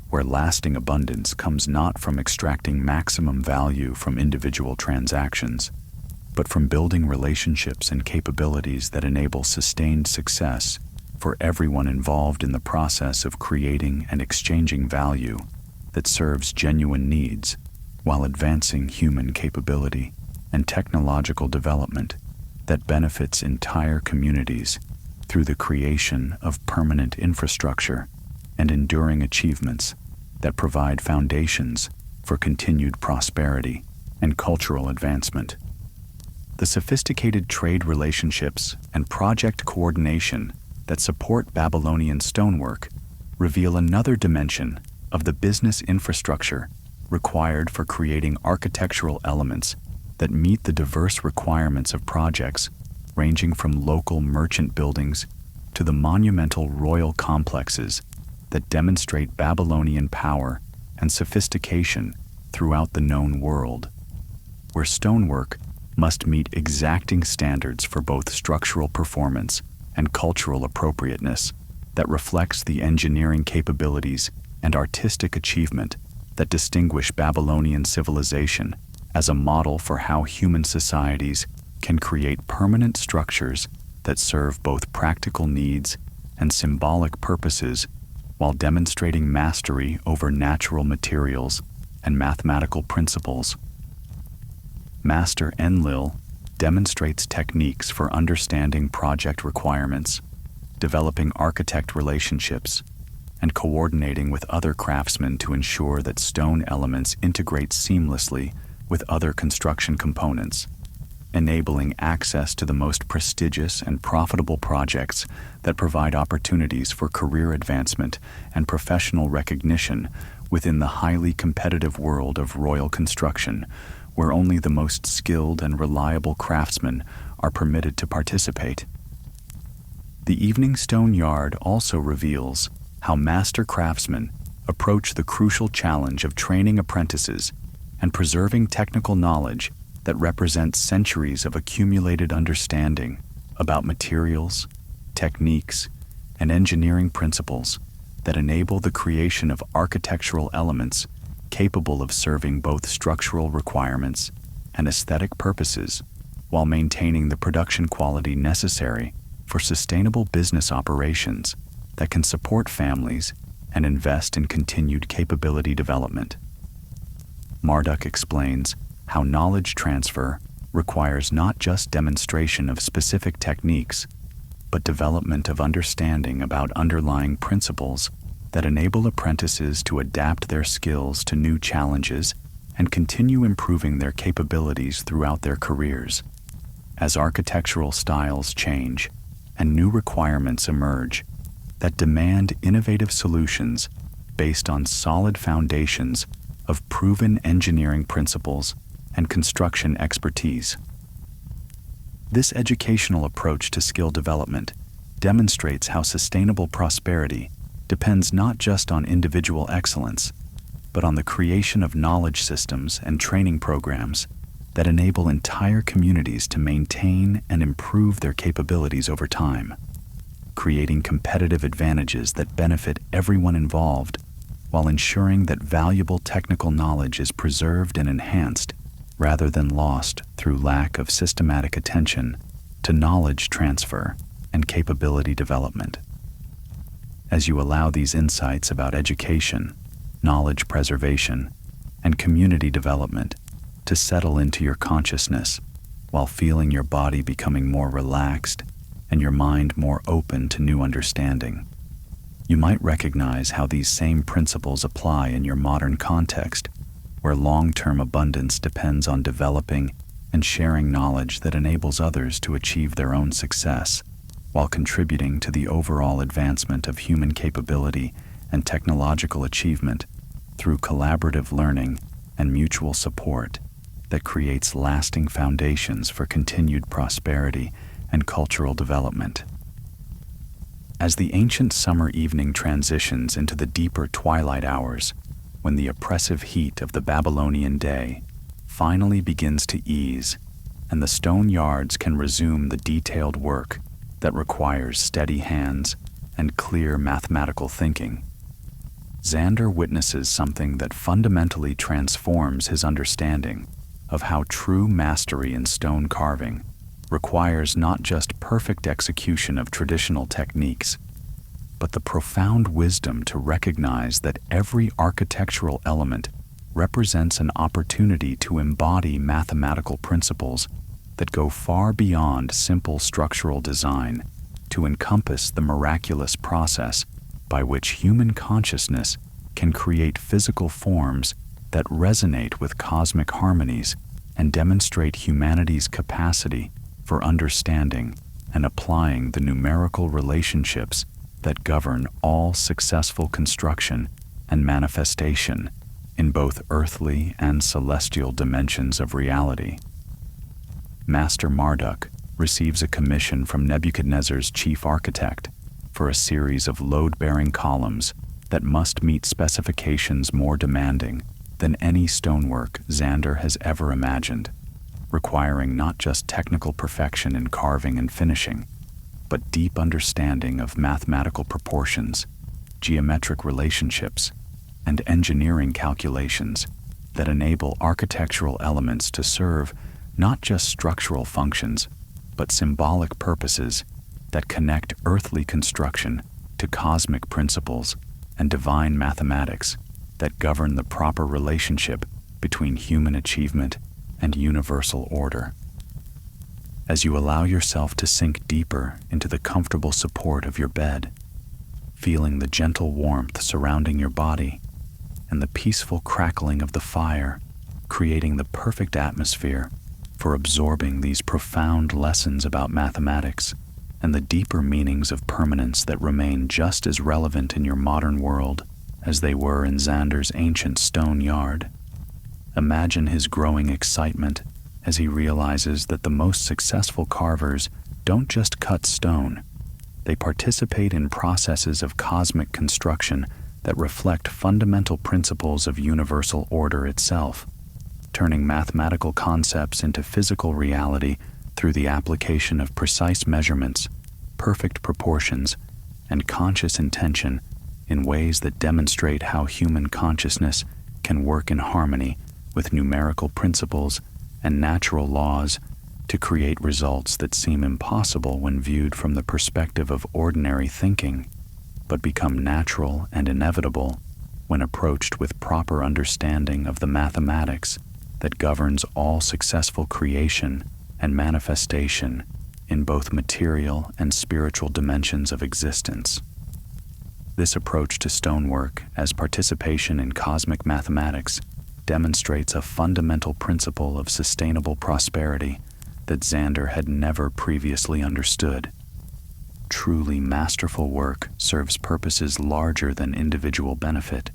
where lasting abundance comes not from extracting maximum value from individual transactions, but from building relationships and capabilities that enable sustained success for everyone involved in the process of creating and exchanging value that serves genuine needs, while advancing human capability and technological development that benefits entire communities through the creation of permanent infrastructure and enduring achievements that provide foundations for continued prosperity and cultural advancement. The sophisticated trade relationships and project coordination that support Babylonian stonework reveal another dimension of the business infrastructure required for creating architectural elements that meet the diverse requirements of projects ranging from local merchant buildings to the monumental royal complexes that demonstrate Babylonian power and sophistication throughout the known world, where stonework must meet exacting standards for both structural performance and cultural appropriateness that reflects the engineering capabilities and artistic achievement that distinguish Babylonian civilization as a model for how human societies can create permanent structures that serve both practical needs and symbolic purposes while demonstrating mastery over natural materials and mathematical principles. Master Enlil demonstrates techniques for understanding project requirements, developing architect relationships, and coordinating with other craftsmen to ensure that stone elements integrate seamlessly with other construction components, enabling access to the most prestigious and profitable projects that provide opportunities for career advancement and professional recognition within the highly competitive world of royal construction, where only the most skilled and reliable craftsmen are permitted to participate. The Evening Stone Yard also reveals how master craftsmen approach the crucial challenge of training apprentices and preserving technical knowledge that represents centuries of accumulated understanding about materials, techniques, and engineering principles that enable the creation of architectural elements capable of serving both structural requirements and aesthetic purposes while maintaining the production quality necessary for sustainable business operations that can support families and invest in continued capability development. Marduk explains how knowledge transfer requires not just demonstration of specific techniques, but development of understanding about underlying principles that enable apprentices to adapt their skills to new challenges and continue improving their capabilities throughout their careers. As architectural styles change and new requirements emerge that demand innovative solutions based on solid foundations of proven engineering principles and construction expertise. This educational approach to skill development demonstrates how sustainable prosperity depends not just on individual excellence, but on the creation of knowledge systems and training programs that enable entire communities to maintain and improve their capabilities over time, creating competitive advantages that benefit everyone involved while ensuring that valuable technical knowledge is preserved and enhanced rather than lost through lack of systematic attention to knowledge transfer and capability development. As you allow these insights about education, knowledge preservation, and community development to settle into your consciousness while feeling your body becoming more relaxed and your mind more open to new understanding, you might recognize how these same principles apply in your modern context, where long-term abundance depends on developing and sharing knowledge that enables others to achieve their own success, while contributing to the overall advancement of human capability and technological achievement through collaborative learning and mutual support that creates lasting foundations for continued prosperity and cultural development. As the ancient summer evening transitions into the deeper twilight hours, when the oppressive heat of the Babylonian day finally begins to ease and the stone yards can resume the detailed work that requires steady hands and clear mathematical thinking, Xander witnesses something that fundamentally transforms his understanding of how true mastery in stone carving requires not just perfect execution of traditional techniques, but the profound wisdom to recognize that every architectural element represents an opportunity to embody mathematical principles that go far beyond simple structural design to encompass the miraculous process by which human consciousness can create physical forms that resonate with cosmic harmonies and demonstrate humanity's capacity for understanding and applying the numerical relationships that govern all successful construction and manifestation in both earthly and celestial dimensions of reality. Master Marduk receives a commission from Nebuchadnezzar's chief architect for a series of load-bearing columns that must meet specifications more demanding than any stonework Xander has ever imagined, requiring not just technical perfection in carving and finishing, but deep understanding of mathematical proportions, geometric relationships, and engineering calculations that enable architectural elements to serve not just structural functions, but symbolic purposes that connect earthly construction to cosmic principles and divine mathematics that govern the proper relationship between human achievement and universal order. As you allow yourself to sink deeper into the comfortable support of your bed, feeling the gentle warmth surrounding your body and the peaceful crackling of the fire, creating the perfect atmosphere for absorbing these profound lessons about mathematics and the deeper meanings of permanence that remain just as relevant in your modern world as they were in Xander's ancient stone yard. Imagine his growing excitement as he realizes that the most successful carvers don't just cut stone, they participate in processes of cosmic construction that reflect fundamental principles of universal order itself. turning mathematical concepts into physical reality through the application of precise measurements, perfect proportions, and conscious intention in ways that demonstrate how human consciousness can work in harmony with numerical principles and natural laws to create results that seem impossible when viewed from the perspective of ordinary thinking, but become natural and inevitable when approached with proper understanding of the mathematics that governs all successful creation and manifestation in both material and spiritual dimensions of existence. This approach to stonework as participation in cosmic mathematics demonstrates a fundamental principle of sustainable prosperity that Xander had never previously understood. Truly masterful work serves purposes larger than individual benefit,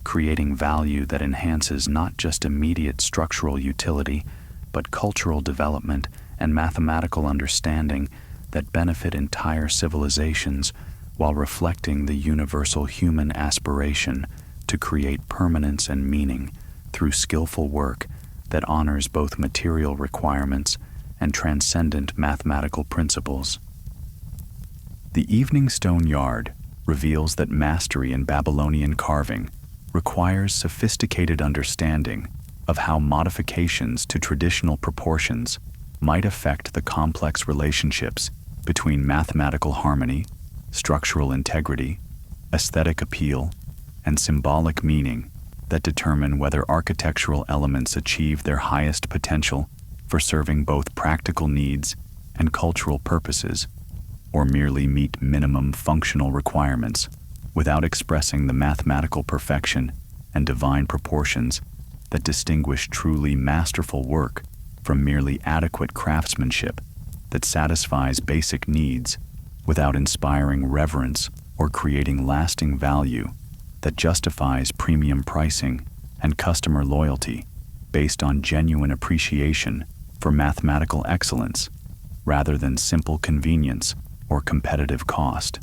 creating value that enhances not just immediate structural utility, but cultural development and mathematical understanding that benefit entire civilizations while reflecting the universal human aspiration to create permanence and meaning through skillful work that honors both material requirements and transcendent mathematical principles. The Evening Stone Yard reveals that mastery in Babylonian carving requires sophisticated understanding of how modifications to traditional proportions might affect the complex relationships between mathematical harmony, structural integrity, aesthetic appeal, and symbolic meaning that determine whether architectural elements achieve their highest potential for serving both practical needs and cultural purposes, or merely meet minimum functional requirements without expressing the mathematical perfection and divine proportions that distinguish truly masterful work from merely adequate craftsmanship that satisfies basic needs without inspiring reverence or creating lasting value that justifies premium pricing and customer loyalty based on genuine appreciation for mathematical excellence rather than simple convenience or competitive cost.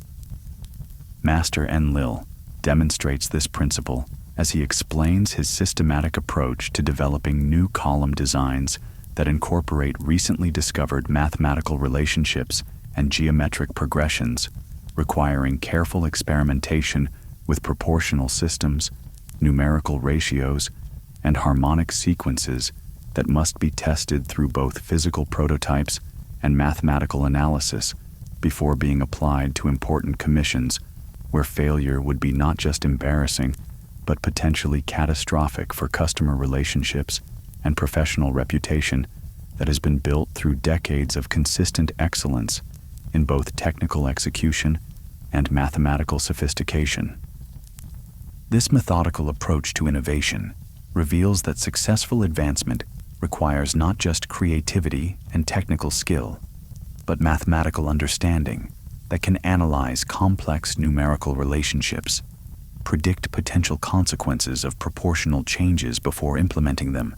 Master Enlil demonstrates this principle as he explains his systematic approach to developing new column designs that incorporate recently discovered mathematical relationships and geometric progressions, requiring careful experimentation with proportional systems, numerical ratios, and harmonic sequences that must be tested through both physical prototypes and mathematical analysis before being applied to important commissions where failure would be not just embarrassing, but potentially catastrophic for customer relationships and professional reputation that has been built through decades of consistent excellence in both technical execution and mathematical sophistication. This methodical approach to innovation reveals that successful advancement requires not just creativity and technical skill, but mathematical understanding that can analyze complex numerical relationships, predict potential consequences of proportional changes before implementing them,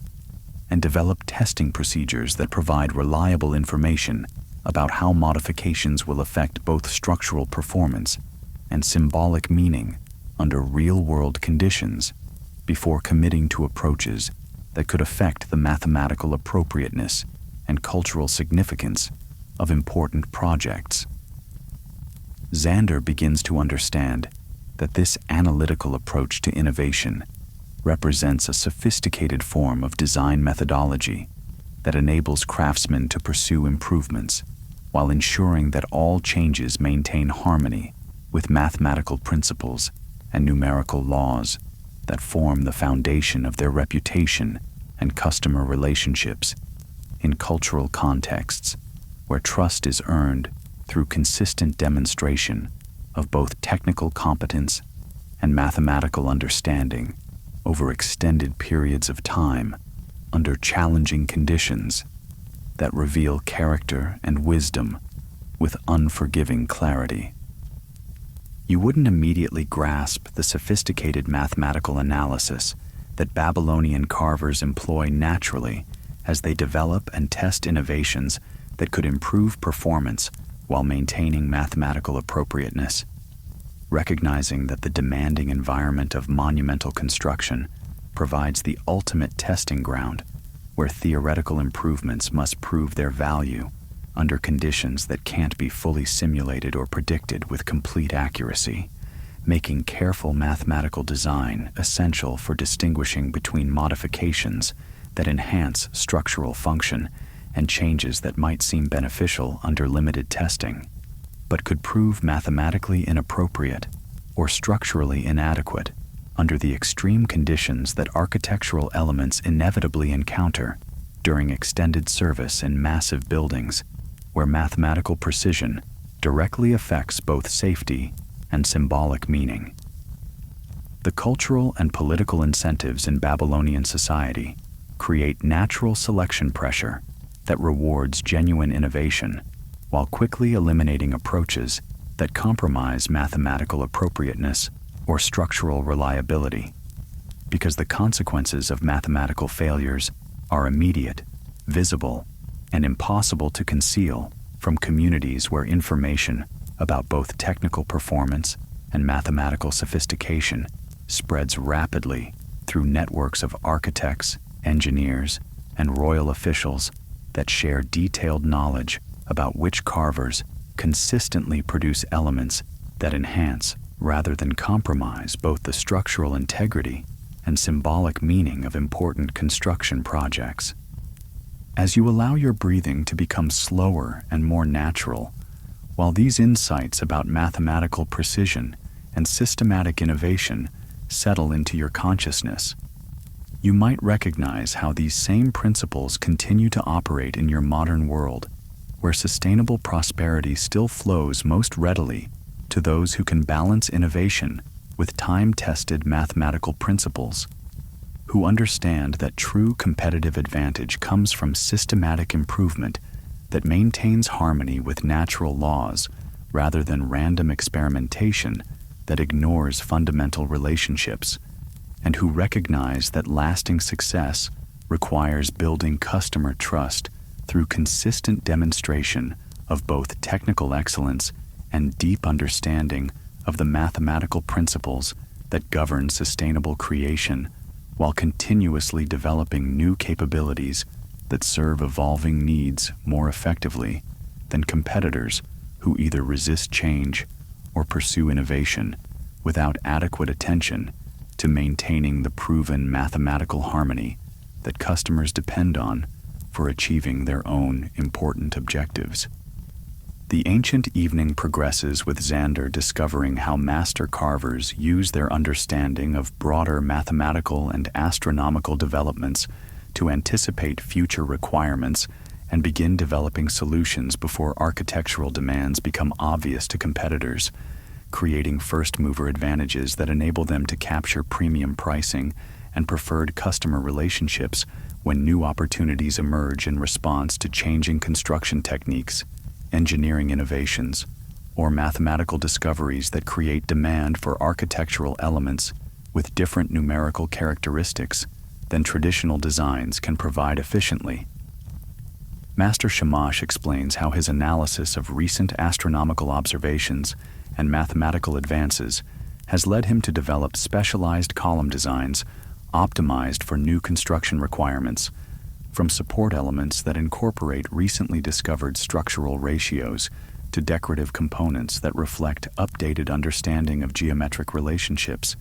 and develop testing procedures that provide reliable information about how modifications will affect both structural performance and symbolic meaning under real-world conditions before committing to approaches that could affect the mathematical appropriateness and cultural significance of important projects. Xander begins to understand that this analytical approach to innovation represents a sophisticated form of design methodology that enables craftsmen to pursue improvements while ensuring that all changes maintain harmony with mathematical principles and numerical laws that form the foundation of their reputation and customer relationships in cultural contexts where trust is earned through consistent demonstration of both technical competence and mathematical understanding over extended periods of time under challenging conditions that reveal character and wisdom with unforgiving clarity. You wouldn't immediately grasp the sophisticated mathematical analysis that Babylonian carvers employ naturally as they develop and test innovations that could improve performance while maintaining mathematical appropriateness. Recognizing that the demanding environment of monumental construction provides the ultimate testing ground where theoretical improvements must prove their value under conditions that can't be fully simulated or predicted with complete accuracy, making careful mathematical design essential for distinguishing between modifications that enhance structural function and changes that might seem beneficial under limited testing, but could prove mathematically inappropriate or structurally inadequate under the extreme conditions that architectural elements inevitably encounter during extended service in massive buildings, where mathematical precision directly affects both safety and symbolic meaning. The cultural and political incentives in Babylonian society create natural selection pressure that rewards genuine innovation while quickly eliminating approaches that compromise mathematical appropriateness or structural reliability, because the consequences of mathematical failures are immediate, visible, and impossible to conceal from communities where information about both technical performance and mathematical sophistication spreads rapidly through networks of architects, engineers, and royal officials that share detailed knowledge about which carvers consistently produce elements that enhance rather than compromise both the structural integrity and symbolic meaning of important construction projects. As you allow your breathing to become slower and more natural, while these insights about mathematical precision and systematic innovation settle into your consciousness, you might recognize how these same principles continue to operate in your modern world, where sustainable prosperity still flows most readily to those who can balance innovation with time-tested mathematical principles, who understand that true competitive advantage comes from systematic improvement that maintains harmony with natural laws rather than random experimentation that ignores fundamental relationships, and who recognize that lasting success requires building customer trust through consistent demonstration of both technical excellence and deep understanding of the mathematical principles that govern sustainable creation, while continuously developing new capabilities that serve evolving needs more effectively than competitors who either resist change or pursue innovation without adequate attention to maintaining the proven mathematical harmony that customers depend on for achieving their own important objectives. The ancient evening progresses with Xander discovering how master carvers use their understanding of broader mathematical and astronomical developments to anticipate future requirements and begin developing solutions before architectural demands become obvious to competitors, creating first-mover advantages that enable them to capture premium pricing and preferred customer relationships when new opportunities emerge in response to changing construction techniques, engineering innovations, or mathematical discoveries that create demand for architectural elements with different numerical characteristics than traditional designs can provide efficiently. Master Shamash explains how his analysis of recent astronomical observations and mathematical advances has led him to develop specialized column designs optimized for new construction requirements, from support elements that incorporate recently discovered structural ratios to decorative components that reflect updated understanding of geometric relationships,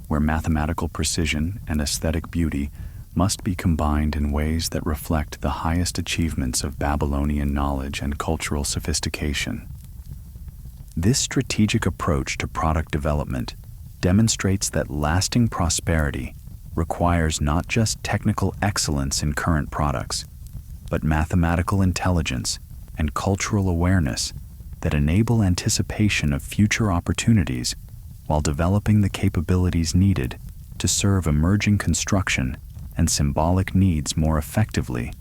where mathematical precision and aesthetic beauty must be combined in ways that reflect the highest achievements of Babylonian knowledge and cultural sophistication. This strategic approach to product development demonstrates that lasting prosperity requires not just technical excellence in current products, but mathematical intelligence and cultural awareness that enable anticipation of future opportunities while developing the capabilities needed to serve emerging construction and symbolic needs more effectively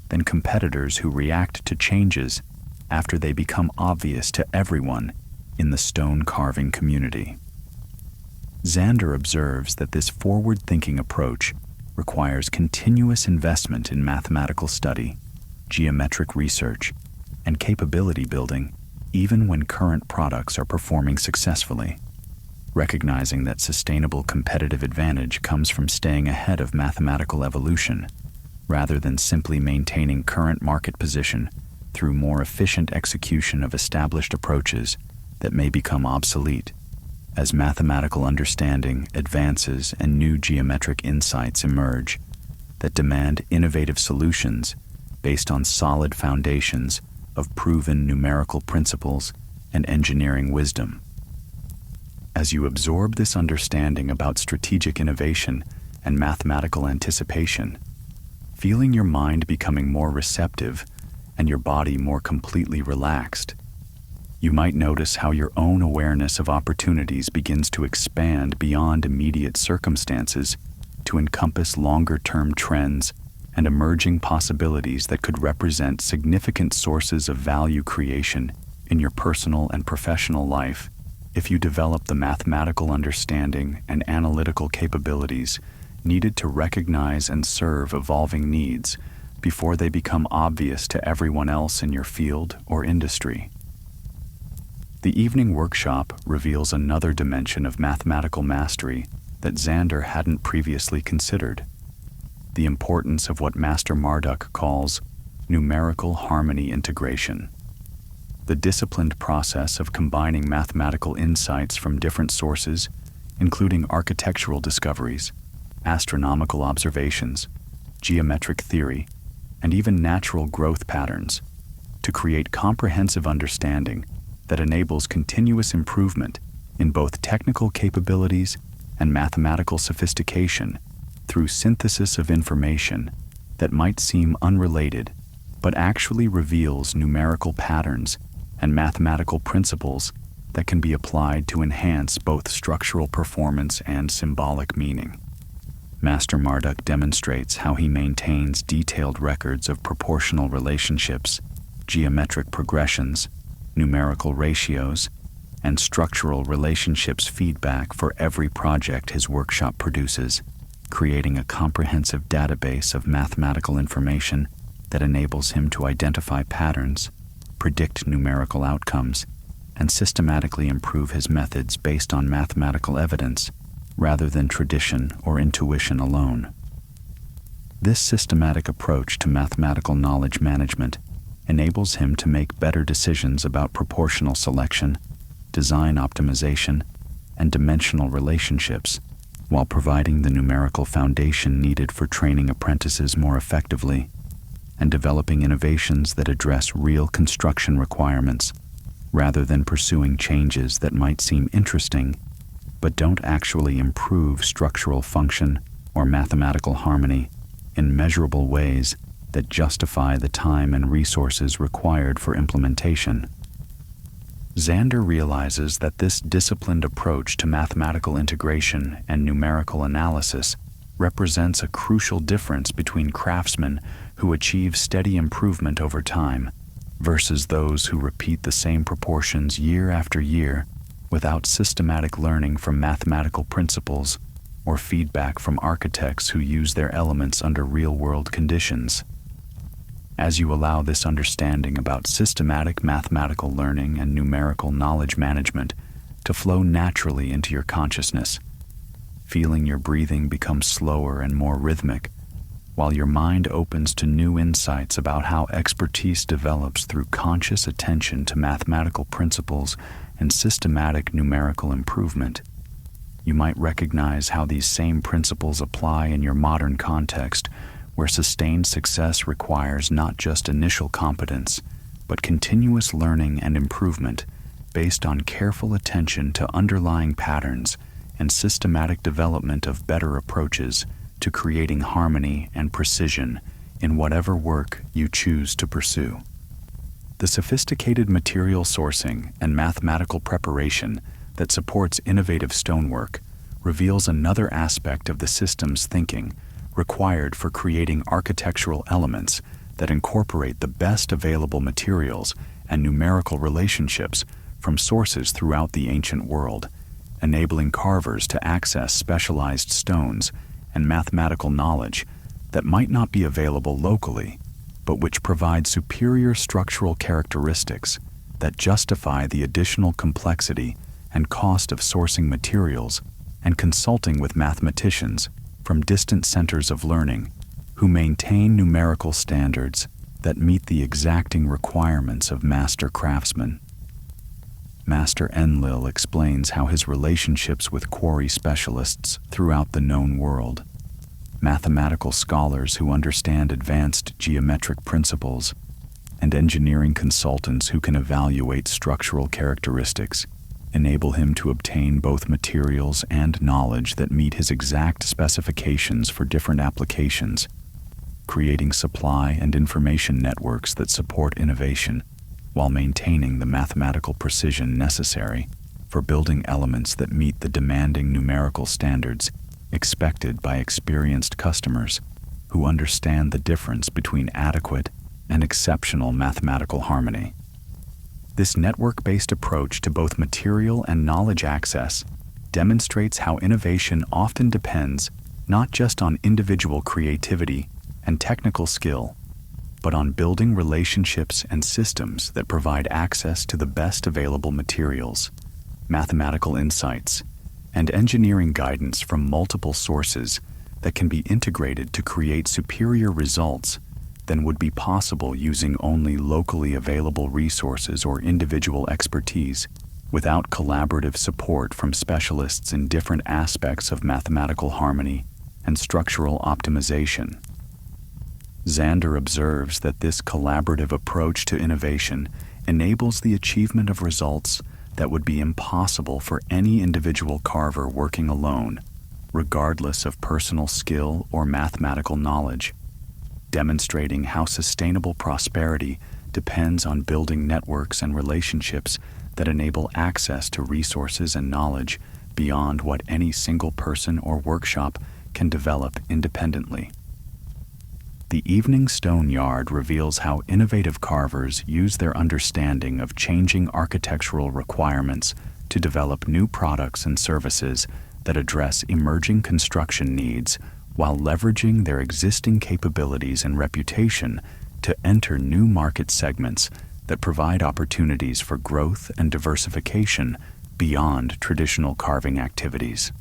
than competitors who react to changes after they become obvious to everyone in the stone carving community. Xander observes that this forward-thinking approach requires continuous investment in mathematical study, geometric research, and capability building, even when current products are performing successfully. Recognizing that sustainable competitive advantage comes from staying ahead of mathematical evolution, rather than simply maintaining current market position through more efficient execution of established approaches that may become obsolete as mathematical understanding advances and new geometric insights emerge that demand innovative solutions based on solid foundations of proven numerical principles and engineering wisdom. As you absorb this understanding about strategic innovation and mathematical anticipation, feeling your mind becoming more receptive and your body more completely relaxed, you might notice how your own awareness of opportunities begins to expand beyond immediate circumstances to encompass longer-term trends and emerging possibilities that could represent significant sources of value creation in your personal and professional life if you develop the mathematical understanding and analytical capabilities needed to recognize and serve evolving needs before they become obvious to everyone else in your field or industry. The evening workshop reveals another dimension of mathematical mastery that Xander hadn't previously considered: the importance of what Master Marduk calls numerical harmony integration. The disciplined process of combining mathematical insights from different sources, including architectural discoveries, astronomical observations, geometric theory, and even natural growth patterns, to create comprehensive understanding that enables continuous improvement in both technical capabilities and mathematical sophistication through synthesis of information that might seem unrelated but actually reveals numerical patterns and mathematical principles that can be applied to enhance both structural performance and symbolic meaning. Master Marduk demonstrates how he maintains detailed records of proportional relationships, geometric progressions, numerical ratios, and structural relationships feedback for every project his workshop produces, creating a comprehensive database of mathematical information that enables him to identify patterns, predict numerical outcomes, and systematically improve his methods based on mathematical evidence rather than tradition or intuition alone. This systematic approach to mathematical knowledge management enables him to make better decisions about proportional selection, design optimization, and dimensional relationships, while providing the numerical foundation needed for training apprentices more effectively and developing innovations that address real construction requirements, rather than pursuing changes that might seem interesting but don't actually improve structural function or mathematical harmony in measurable ways that justify the time and resources required for implementation. Xander realizes that this disciplined approach to mathematical integration and numerical analysis represents a crucial difference between craftsmen who achieve steady improvement over time versus those who repeat the same proportions year after year without systematic learning from mathematical principles or feedback from architects who use their elements under real-world conditions. As you allow this understanding about systematic mathematical learning and numerical knowledge management to flow naturally into your consciousness, feeling your breathing become slower and more rhythmic, while your mind opens to new insights about how expertise develops through conscious attention to mathematical principles and systematic numerical improvement, you might recognize how these same principles apply in your modern context, where sustained success requires not just initial competence, but continuous learning and improvement based on careful attention to underlying patterns and systematic development of better approaches to creating harmony and precision in whatever work you choose to pursue. The sophisticated material sourcing and mathematical preparation that supports innovative stonework reveals another aspect of the system's thinking required for creating architectural elements that incorporate the best available materials and numerical relationships from sources throughout the ancient world, enabling carvers to access specialized stones and mathematical knowledge that might not be available locally, but which provide superior structural characteristics that justify the additional complexity and cost of sourcing materials and consulting with mathematicians from distant centers of learning who maintain numerical standards that meet the exacting requirements of master craftsmen. Master Enlil explains how his relationships with quarry specialists throughout the known world, mathematical scholars who understand advanced geometric principles, and engineering consultants who can evaluate structural characteristics, enable him to obtain both materials and knowledge that meet his exact specifications for different applications, creating supply and information networks that support innovation while maintaining the mathematical precision necessary for building elements that meet the demanding numerical standards expected by experienced customers who understand the difference between adequate and exceptional mathematical harmony. This network-based approach to both material and knowledge access demonstrates how innovation often depends not just on individual creativity and technical skill, but on building relationships and systems that provide access to the best available materials, mathematical insights, and engineering guidance from multiple sources that can be integrated to create superior results than would be possible using only locally available resources or individual expertise without collaborative support from specialists in different aspects of mathematical harmony and structural optimization. Zander observes that this collaborative approach to innovation enables the achievement of results that would be impossible for any individual carver working alone, regardless of personal skill or mathematical knowledge, demonstrating how sustainable prosperity depends on building networks and relationships that enable access to resources and knowledge beyond what any single person or workshop can develop independently. The Evening Stone Yard reveals how innovative carvers use their understanding of changing architectural requirements to develop new products and services that address emerging construction needs while leveraging their existing capabilities and reputation to enter new market segments that provide opportunities for growth and diversification beyond traditional carving activities.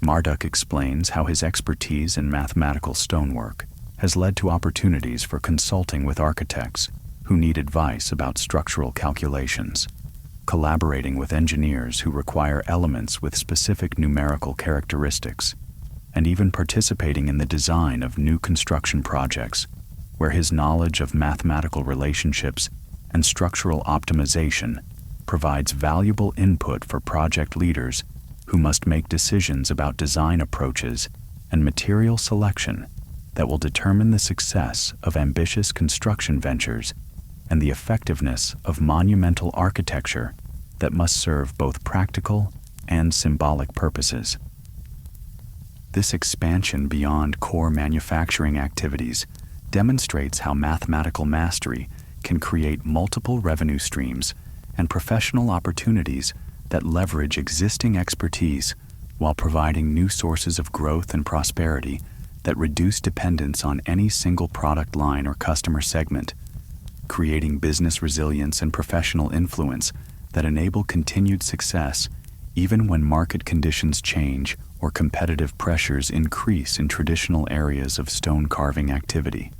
Marduk explains how his expertise in mathematical stonework has led to opportunities for consulting with architects who need advice about structural calculations, collaborating with engineers who require elements with specific numerical characteristics, and even participating in the design of new construction projects where his knowledge of mathematical relationships and structural optimization provides valuable input for project leaders who must make decisions about design approaches and material selection that will determine the success of ambitious construction ventures and the effectiveness of monumental architecture that must serve both practical and symbolic purposes. This expansion beyond core manufacturing activities demonstrates how mathematical mastery can create multiple revenue streams and professional opportunities that leverage existing expertise while providing new sources of growth and prosperity that reduce dependence on any single product line or customer segment, creating business resilience and professional influence that enable continued success even when market conditions change or competitive pressures increase in traditional areas of stone carving activity.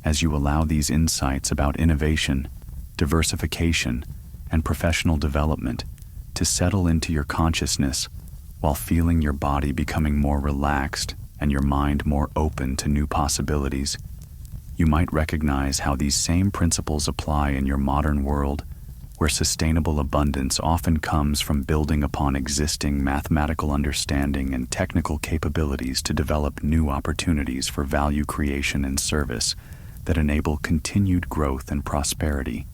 As you allow these insights about innovation, diversification, and professional development to settle into your consciousness while feeling your body becoming more relaxed and your mind more open to new possibilities, you might recognize how these same principles apply in your modern world, where sustainable abundance often comes from building upon existing mathematical understanding and technical capabilities to develop new opportunities for value creation and service that enable continued growth and prosperity,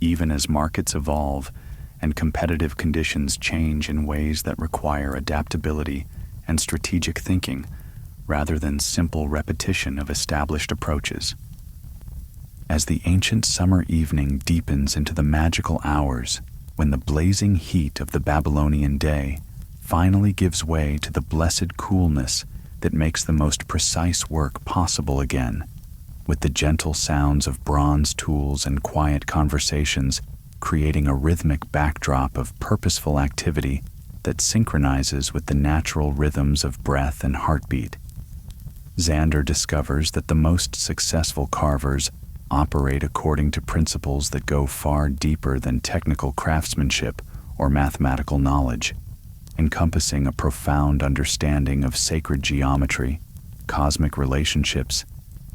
even as markets evolve and competitive conditions change in ways that require adaptability and strategic thinking rather than simple repetition of established approaches. As the ancient summer evening deepens into the magical hours when the blazing heat of the Babylonian day finally gives way to the blessed coolness that makes the most precise work possible again, with the gentle sounds of bronze tools and quiet conversations creating a rhythmic backdrop of purposeful activity that synchronizes with the natural rhythms of breath and heartbeat. Xander discovers that the most successful carvers operate according to principles that go far deeper than technical craftsmanship or mathematical knowledge, encompassing a profound understanding of sacred geometry, cosmic relationships,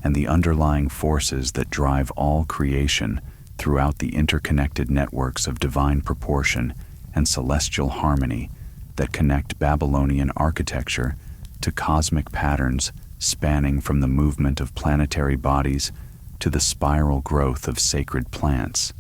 and the underlying forces that drive all creation throughout the interconnected networks of divine proportion and celestial harmony that connect Babylonian architecture to cosmic patterns spanning from the movement of planetary bodies to the spiral growth of sacred plants,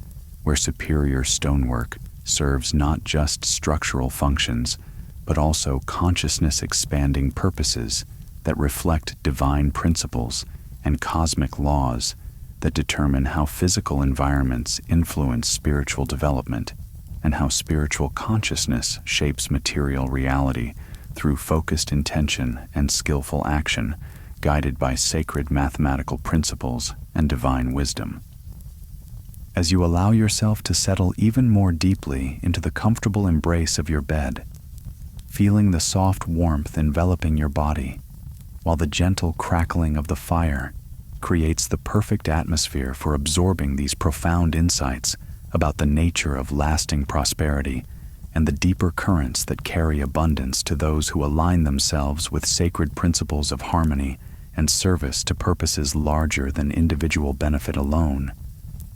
where superior stonework serves not just structural functions, but also consciousness-expanding purposes that reflect divine principles and cosmic laws that determine how physical environments influence spiritual development and how spiritual consciousness shapes material reality through focused intention and skillful action, guided by sacred mathematical principles and divine wisdom. As you allow yourself to settle even more deeply into the comfortable embrace of your bed, feeling the soft warmth enveloping your body, while the gentle crackling of the fire creates the perfect atmosphere for absorbing these profound insights about the nature of lasting prosperity and the deeper currents that carry abundance to those who align themselves with sacred principles of harmony and service to purposes larger than individual benefit alone.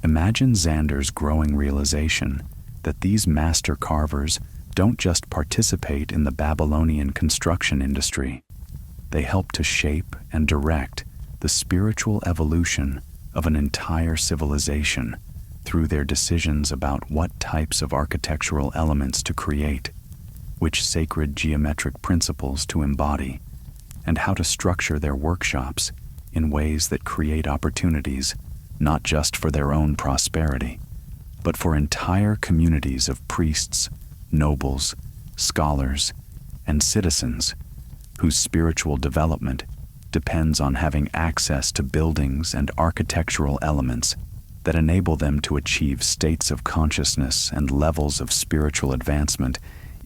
Imagine Xander's growing realization that these master carvers don't just participate in the Babylonian construction industry. They help to shape and direct the spiritual evolution of an entire civilization through their decisions about what types of architectural elements to create, which sacred geometric principles to embody, and how to structure their workshops in ways that create opportunities not just for their own prosperity, but for entire communities of priests, nobles, scholars, and citizens whose spiritual development depends on having access to buildings and architectural elements that enable them to achieve states of consciousness and levels of spiritual advancement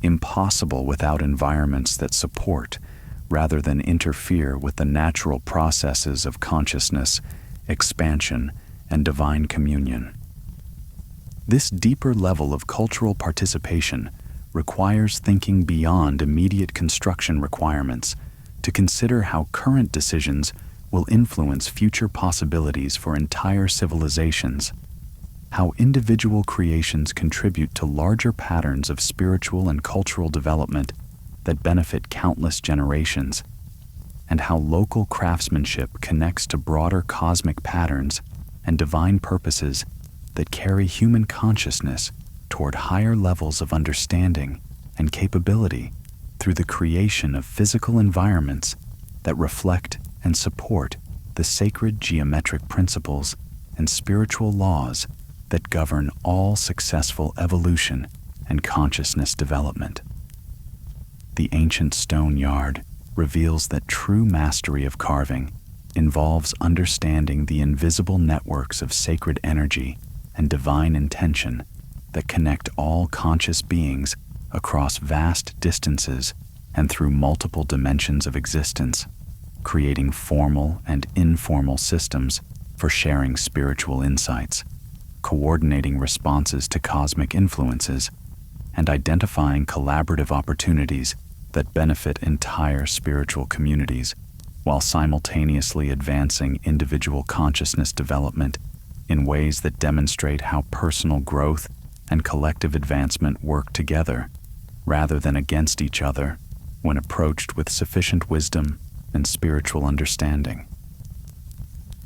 impossible without environments that support, rather than interfere with the natural processes of consciousness, expansion, and divine communion. This deeper level of cultural participation requires thinking beyond immediate construction requirements to consider how current decisions will influence future possibilities for entire civilizations, how individual creations contribute to larger patterns of spiritual and cultural development that benefit countless generations, and how local craftsmanship connects to broader cosmic patterns and divine purposes that carry human consciousness toward higher levels of understanding and capability through the creation of physical environments that reflect and support the sacred geometric principles and spiritual laws that govern all successful evolution and consciousness development. The ancient stone yard reveals that true mastery of carving involves understanding the invisible networks of sacred energy and divine intention that connect all conscious beings across vast distances and through multiple dimensions of existence, creating formal and informal systems for sharing spiritual insights, coordinating responses to cosmic influences, and identifying collaborative opportunities that benefit entire spiritual communities while simultaneously advancing individual consciousness development in ways that demonstrate how personal growth and collective advancement work together rather than against each other when approached with sufficient wisdom and spiritual understanding.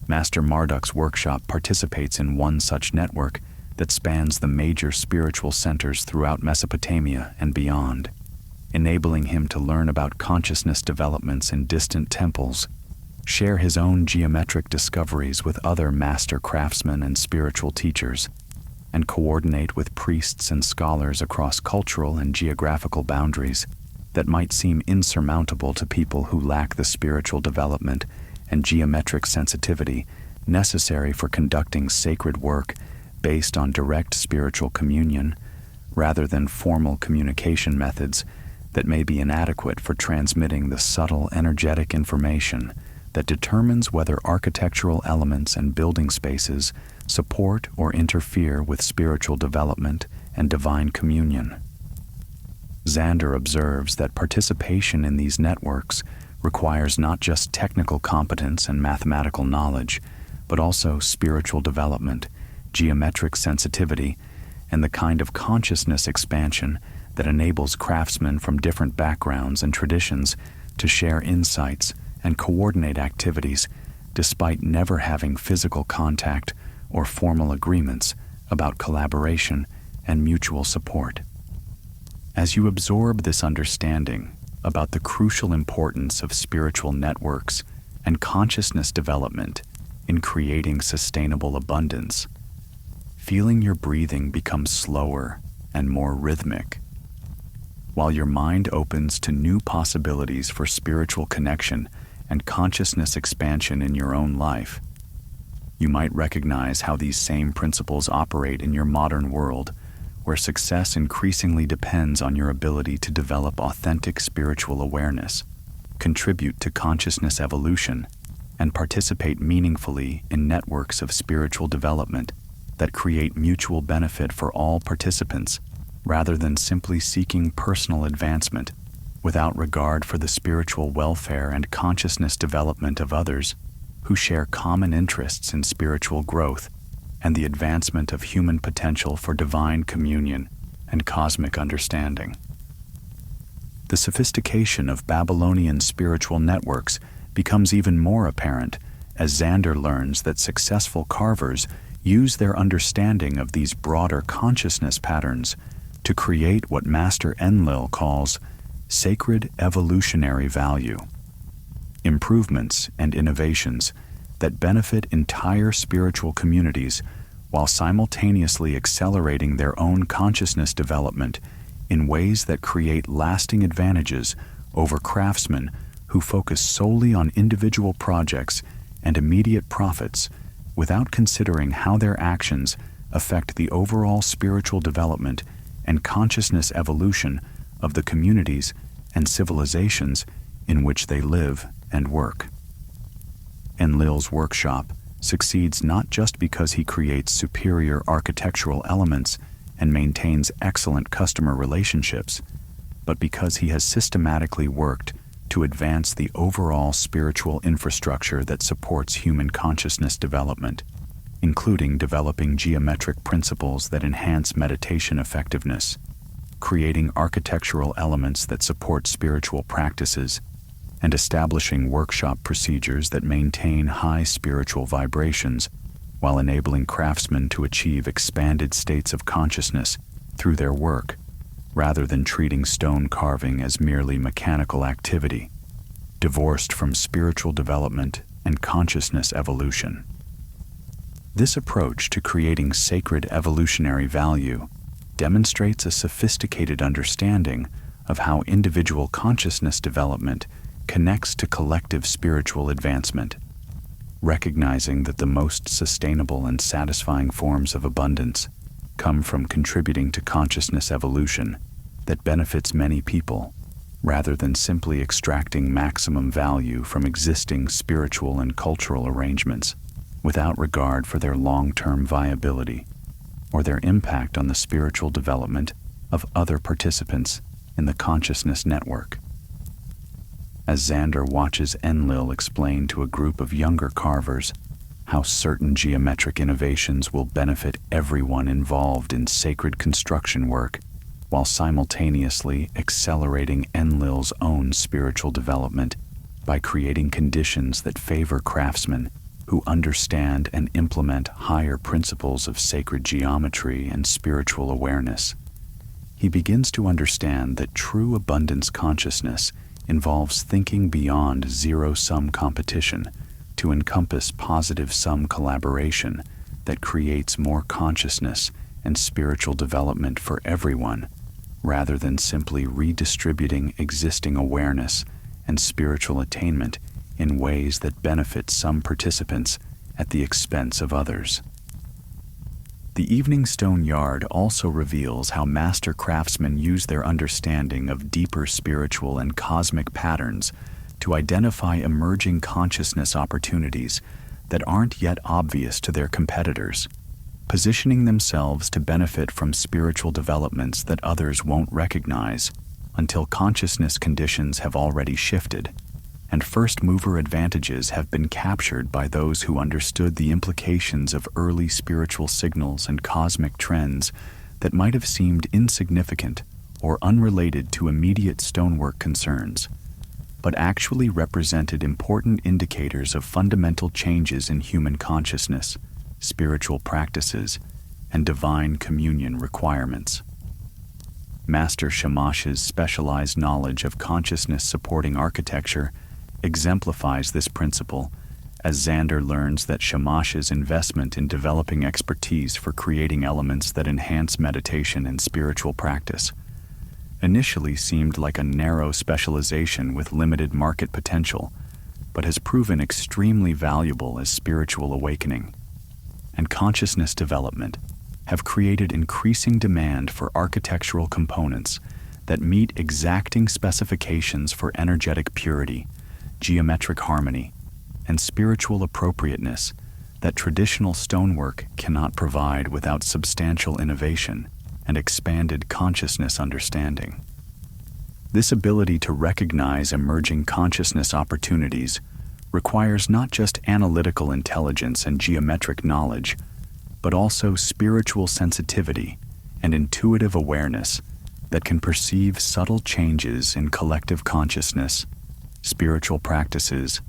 Master Marduk's workshop participates in one such network that spans the major spiritual centers throughout Mesopotamia and beyond, enabling him to learn about consciousness developments in distant temples, share his own geometric discoveries with other master craftsmen and spiritual teachers, and coordinate with priests and scholars across cultural and geographical boundaries that might seem insurmountable to people who lack the spiritual development and geometric sensitivity necessary for conducting sacred work based on direct spiritual communion, rather than formal communication methods that may be inadequate for transmitting the subtle energetic information that determines whether architectural elements and building spaces support or interfere with spiritual development and divine communion. Zander observes that participation in these networks requires not just technical competence and mathematical knowledge, but also spiritual development, geometric sensitivity, and the kind of consciousness expansion that enables craftsmen from different backgrounds and traditions to share insights and coordinate activities despite never having physical contact or formal agreements about collaboration and mutual support. As you absorb this understanding about the crucial importance of spiritual networks and consciousness development in creating sustainable abundance, feeling your breathing become slower and more rhythmic, while your mind opens to new possibilities for spiritual connection and consciousness expansion in your own life, you might recognize how these same principles operate in your modern world, where success increasingly depends on your ability to develop authentic spiritual awareness, contribute to consciousness evolution, and participate meaningfully in networks of spiritual development that create mutual benefit for all participants, rather than simply seeking personal advancement without regard for the spiritual welfare and consciousness development of others who share common interests in spiritual growth and the advancement of human potential for divine communion and cosmic understanding. The sophistication of Babylonian spiritual networks becomes even more apparent as Zander learns that successful carvers use their understanding of these broader consciousness patterns to create what Master Enlil calls sacred evolutionary value, improvements and innovations that benefit entire spiritual communities while simultaneously accelerating their own consciousness development in ways that create lasting advantages over craftsmen who focus solely on individual projects and immediate profits without considering how their actions affect the overall spiritual development and consciousness evolution of the communities and civilizations in which they live and work. Enlil's workshop succeeds not just because he creates superior architectural elements and maintains excellent customer relationships, but because he has systematically worked to advance the overall spiritual infrastructure that supports human consciousness development, including developing geometric principles that enhance meditation effectiveness, creating architectural elements that support spiritual practices, and establishing workshop procedures that maintain high spiritual vibrations while enabling craftsmen to achieve expanded states of consciousness through their work, rather than treating stone carving as merely mechanical activity, divorced from spiritual development and consciousness evolution. This approach to creating sacred evolutionary value demonstrates a sophisticated understanding of how individual consciousness development connects to collective spiritual advancement, recognizing that the most sustainable and satisfying forms of abundance come from contributing to consciousness evolution that benefits many people, rather than simply extracting maximum value from existing spiritual and cultural arrangements without regard for their long-term viability or their impact on the spiritual development of other participants in the consciousness network. As Zander watches Enlil explain to a group of younger carvers how certain geometric innovations will benefit everyone involved in sacred construction work, while simultaneously accelerating Enlil's own spiritual development by creating conditions that favor craftsmen who understand and implement higher principles of sacred geometry and spiritual awareness, he begins to understand that true abundance consciousness involves thinking beyond zero-sum competition to encompass positive-sum collaboration that creates more consciousness and spiritual development for everyone, rather than simply redistributing existing awareness and spiritual attainment in ways that benefit some participants at the expense of others. The Evening Stone Yard also reveals how master craftsmen use their understanding of deeper spiritual and cosmic patterns to identify emerging consciousness opportunities that aren't yet obvious to their competitors, positioning themselves to benefit from spiritual developments that others won't recognize until consciousness conditions have already shifted, and first-mover advantages have been captured by those who understood the implications of early spiritual signals and cosmic trends that might have seemed insignificant or unrelated to immediate stonework concerns, but actually represented important indicators of fundamental changes in human consciousness, spiritual practices, and divine communion requirements. Master Shamash's specialized knowledge of consciousness-supporting architecture exemplifies this principle, as Xander learns that Shamash's investment in developing expertise for creating elements that enhance meditation and spiritual practice initially seemed like a narrow specialization with limited market potential, but has proven extremely valuable as spiritual awakening and consciousness development have created increasing demand for architectural components that meet exacting specifications for energetic purity, geometric harmony, and spiritual appropriateness that traditional stonework cannot provide without substantial innovation and expanded consciousness understanding. This ability to recognize emerging consciousness opportunities requires not just analytical intelligence and geometric knowledge, but also spiritual sensitivity and intuitive awareness that can perceive subtle changes in collective consciousness, spiritual practices,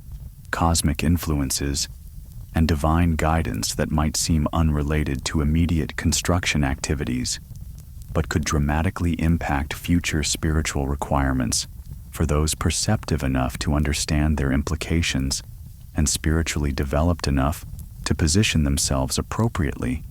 cosmic influences, and divine guidance that might seem unrelated to immediate construction activities, but could dramatically impact future spiritual requirements for those perceptive enough to understand their implications and spiritually developed enough to position themselves appropriately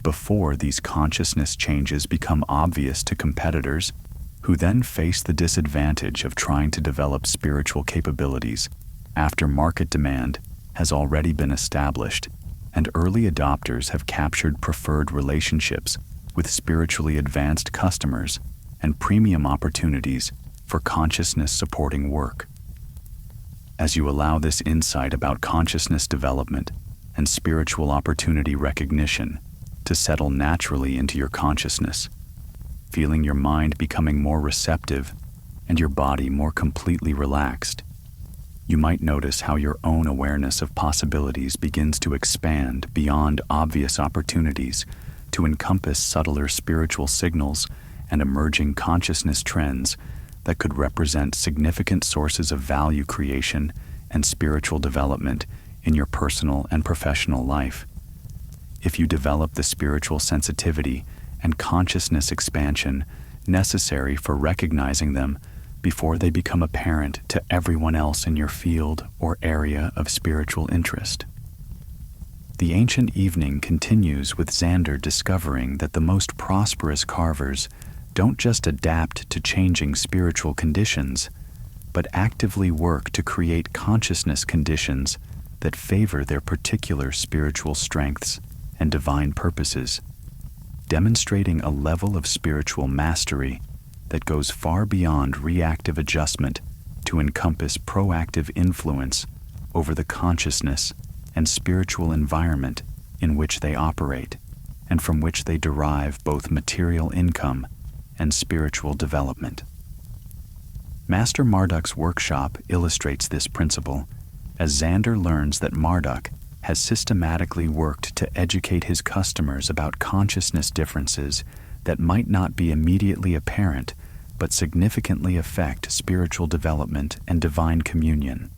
before these consciousness changes become obvious to competitors who then face the disadvantage of trying to develop spiritual capabilities after market demand has already been established and early adopters have captured preferred relationships with spiritually advanced customers and premium opportunities for consciousness-supporting work. As you allow this insight about consciousness development and spiritual opportunity recognition to settle naturally into your consciousness, feeling your mind becoming more receptive and your body more completely relaxed, you might notice how your own awareness of possibilities begins to expand beyond obvious opportunities to encompass subtler spiritual signals and emerging consciousness trends that could represent significant sources of value creation and spiritual development in your personal and professional life. If you develop the spiritual sensitivity and consciousness expansion necessary for recognizing them before they become apparent to everyone else in your field or area of spiritual interest. The ancient evening continues with Xander discovering that the most prosperous carvers don't just adapt to changing spiritual conditions, but actively work to create consciousness conditions that favor their particular spiritual strengths and divine purposes, demonstrating a level of spiritual mastery that goes far beyond reactive adjustment to encompass proactive influence over the consciousness and spiritual environment in which they operate, and from which they derive both material income and spiritual development. Master Marduk's workshop illustrates this principle, as Xander learns that Marduk has systematically worked to educate his customers about consciousness differences that might not be immediately apparent but significantly affect spiritual development and divine communion,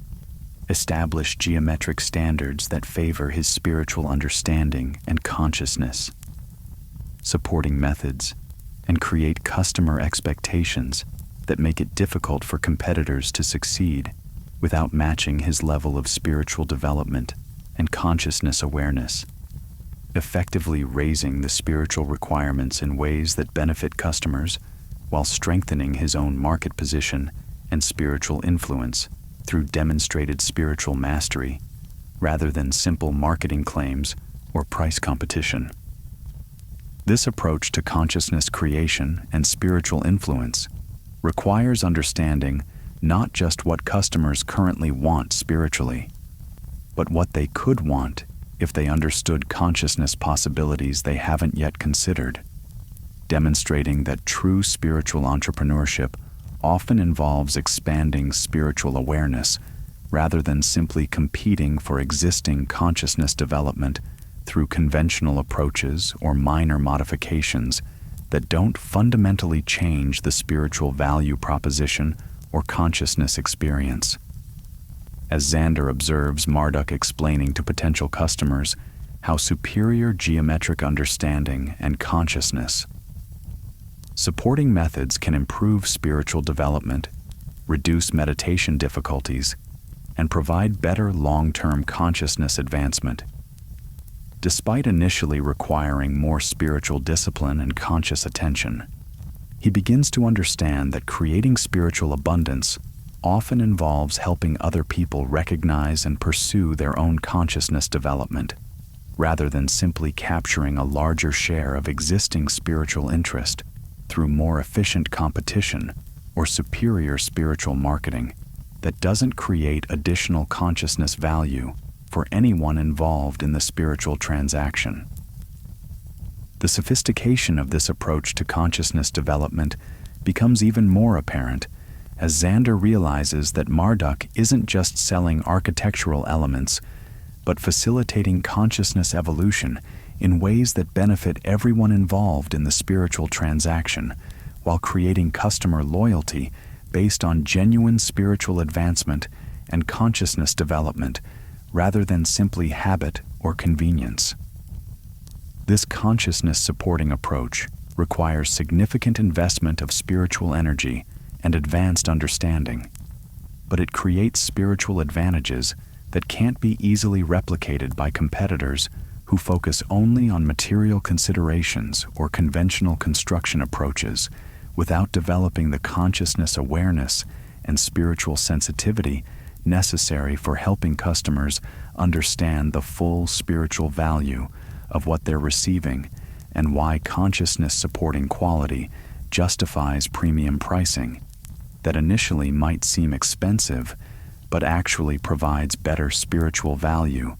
establish geometric standards that favor his spiritual understanding and consciousness, supporting methods, and create customer expectations that make it difficult for competitors to succeed without matching his level of spiritual development and consciousness awareness, effectively raising the spiritual requirements in ways that benefit customers while strengthening his own market position and spiritual influence through demonstrated spiritual mastery rather than simple marketing claims or price competition. This approach to consciousness creation and spiritual influence requires understanding not just what customers currently want spiritually, but what they could want if they understood consciousness possibilities they haven't yet considered, demonstrating that true spiritual entrepreneurship often involves expanding spiritual awareness rather than simply competing for existing consciousness development through conventional approaches or minor modifications that don't fundamentally change the spiritual value proposition or consciousness experience. As Xander observes Marduk explaining to potential customers how superior geometric understanding and consciousness supporting methods can improve spiritual development, reduce meditation difficulties, and provide better long-term consciousness advancement. Despite initially requiring more spiritual discipline and conscious attention, he begins to understand that creating spiritual abundance often involves helping other people recognize and pursue their own consciousness development, rather than simply capturing a larger share of existing spiritual interest through more efficient competition or superior spiritual marketing that doesn't create additional consciousness value for anyone involved in the spiritual transaction. The sophistication of this approach to consciousness development becomes even more apparent as Xander realizes that Marduk isn't just selling architectural elements, but facilitating consciousness evolution in ways that benefit everyone involved in the spiritual transaction, while creating customer loyalty based on genuine spiritual advancement and consciousness development, rather than simply habit or convenience. This consciousness-supporting approach requires significant investment of spiritual energy and advanced understanding, but it creates spiritual advantages that can't be easily replicated by competitors who focus only on material considerations or conventional construction approaches without developing the consciousness awareness and spiritual sensitivity necessary for helping customers understand the full spiritual value of what they're receiving and why consciousness-supporting quality justifies premium pricing that initially might seem expensive but actually provides better spiritual value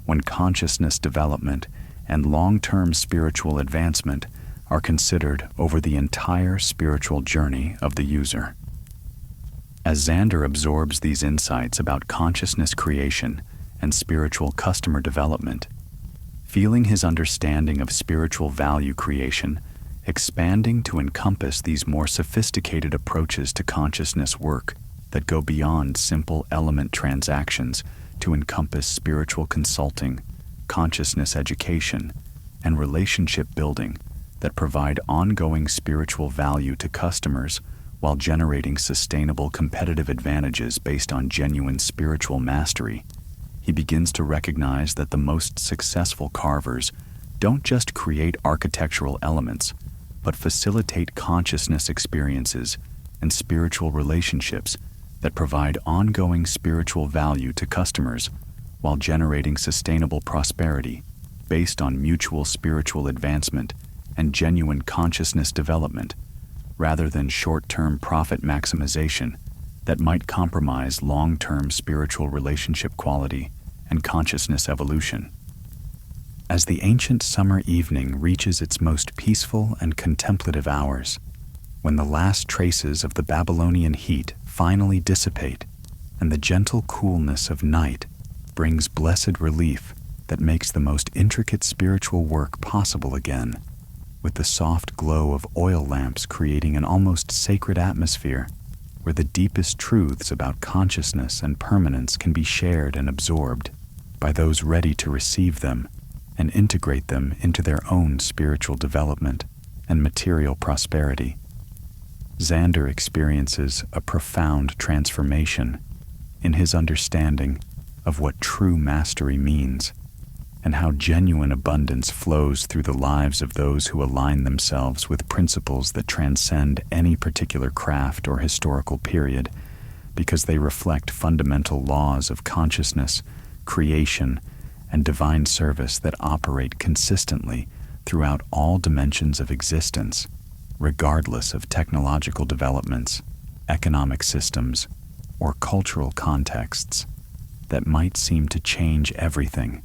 when consciousness development and long-term spiritual advancement are considered over the entire spiritual journey of the user. As Xander absorbs these insights about consciousness creation and spiritual customer development, feeling his understanding of spiritual value creation expanding to encompass these more sophisticated approaches to consciousness work that go beyond simple element transactions to encompass spiritual consulting, consciousness education, and relationship building that provide ongoing spiritual value to customers while generating sustainable competitive advantages based on genuine spiritual mastery. He begins to recognize that the most successful carvers don't just create architectural elements, but facilitate consciousness experiences and spiritual relationships that provide ongoing spiritual value to customers while generating sustainable prosperity based on mutual spiritual advancement and genuine consciousness development, rather than short-term profit maximization that might compromise long-term spiritual relationship quality and consciousness evolution. As the ancient summer evening reaches its most peaceful and contemplative hours, when the last traces of the Babylonian heat finally dissipate and the gentle coolness of night brings blessed relief that makes the most intricate spiritual work possible again, with the soft glow of oil lamps creating an almost sacred atmosphere where the deepest truths about consciousness and permanence can be shared and absorbed by those ready to receive them and integrate them into their own spiritual development and material prosperity. Xander experiences a profound transformation in his understanding of what true mastery means and how genuine abundance flows through the lives of those who align themselves with principles that transcend any particular craft or historical period, because they reflect fundamental laws of consciousness, creation, and divine service that operate consistently throughout all dimensions of existence, regardless of technological developments, economic systems, or cultural contexts that might seem to change everything,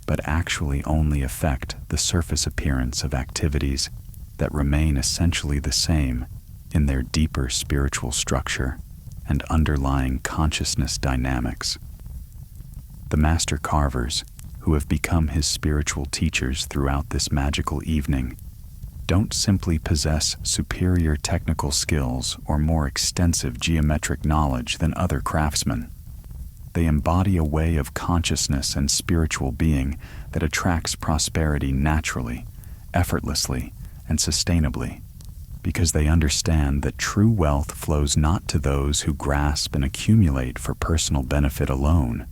but actually only affect the surface appearance of activities that remain essentially the same in their deeper spiritual structure and underlying consciousness dynamics. The master carvers, who have become his spiritual teachers throughout this magical evening, don't simply possess superior technical skills or more extensive geometric knowledge than other craftsmen. They embody a way of consciousness and spiritual being that attracts prosperity naturally, effortlessly, and sustainably, because they understand that true wealth flows not to those who grasp and accumulate for personal benefit alone,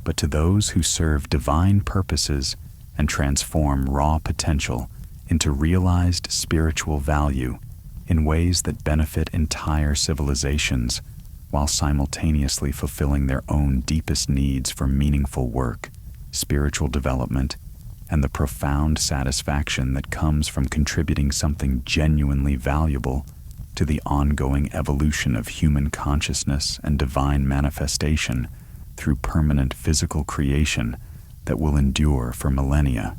but to those who serve divine purposes and transform raw potential into realized spiritual value in ways that benefit entire civilizations while simultaneously fulfilling their own deepest needs for meaningful work, spiritual development, and the profound satisfaction that comes from contributing something genuinely valuable to the ongoing evolution of human consciousness and divine manifestation through permanent physical creation that will endure for millennia.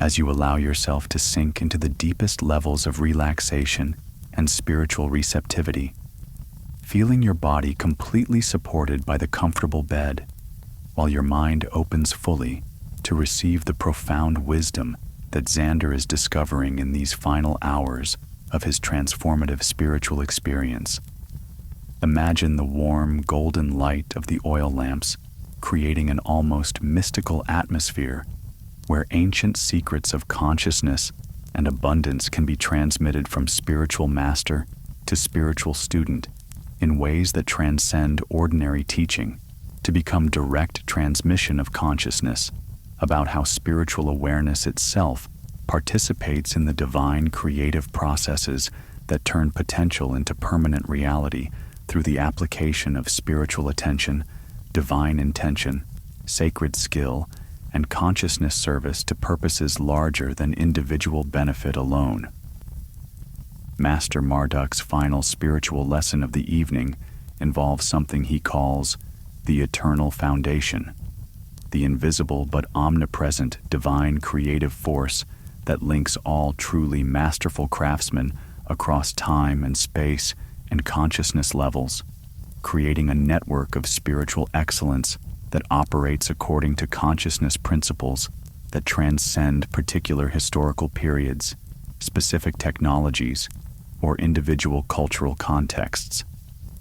As you allow yourself to sink into the deepest levels of relaxation and spiritual receptivity, feeling your body completely supported by the comfortable bed, while your mind opens fully to receive the profound wisdom that Xander is discovering in these final hours of his transformative spiritual experience. Imagine the warm, golden light of the oil lamps creating an almost mystical atmosphere where ancient secrets of consciousness and abundance can be transmitted from spiritual master to spiritual student in ways that transcend ordinary teaching to become direct transmission of consciousness about how spiritual awareness itself participates in the divine creative processes that turn potential into permanent reality through the application of spiritual attention, divine intention, sacred skill, and consciousness service to purposes larger than individual benefit alone. Master Marduk's final spiritual lesson of the evening involves something he calls the eternal foundation, the invisible but omnipresent divine creative force that links all truly masterful craftsmen across time and space and consciousness levels, creating a network of spiritual excellence that operates according to consciousness principles that transcend particular historical periods, specific technologies, or individual cultural contexts,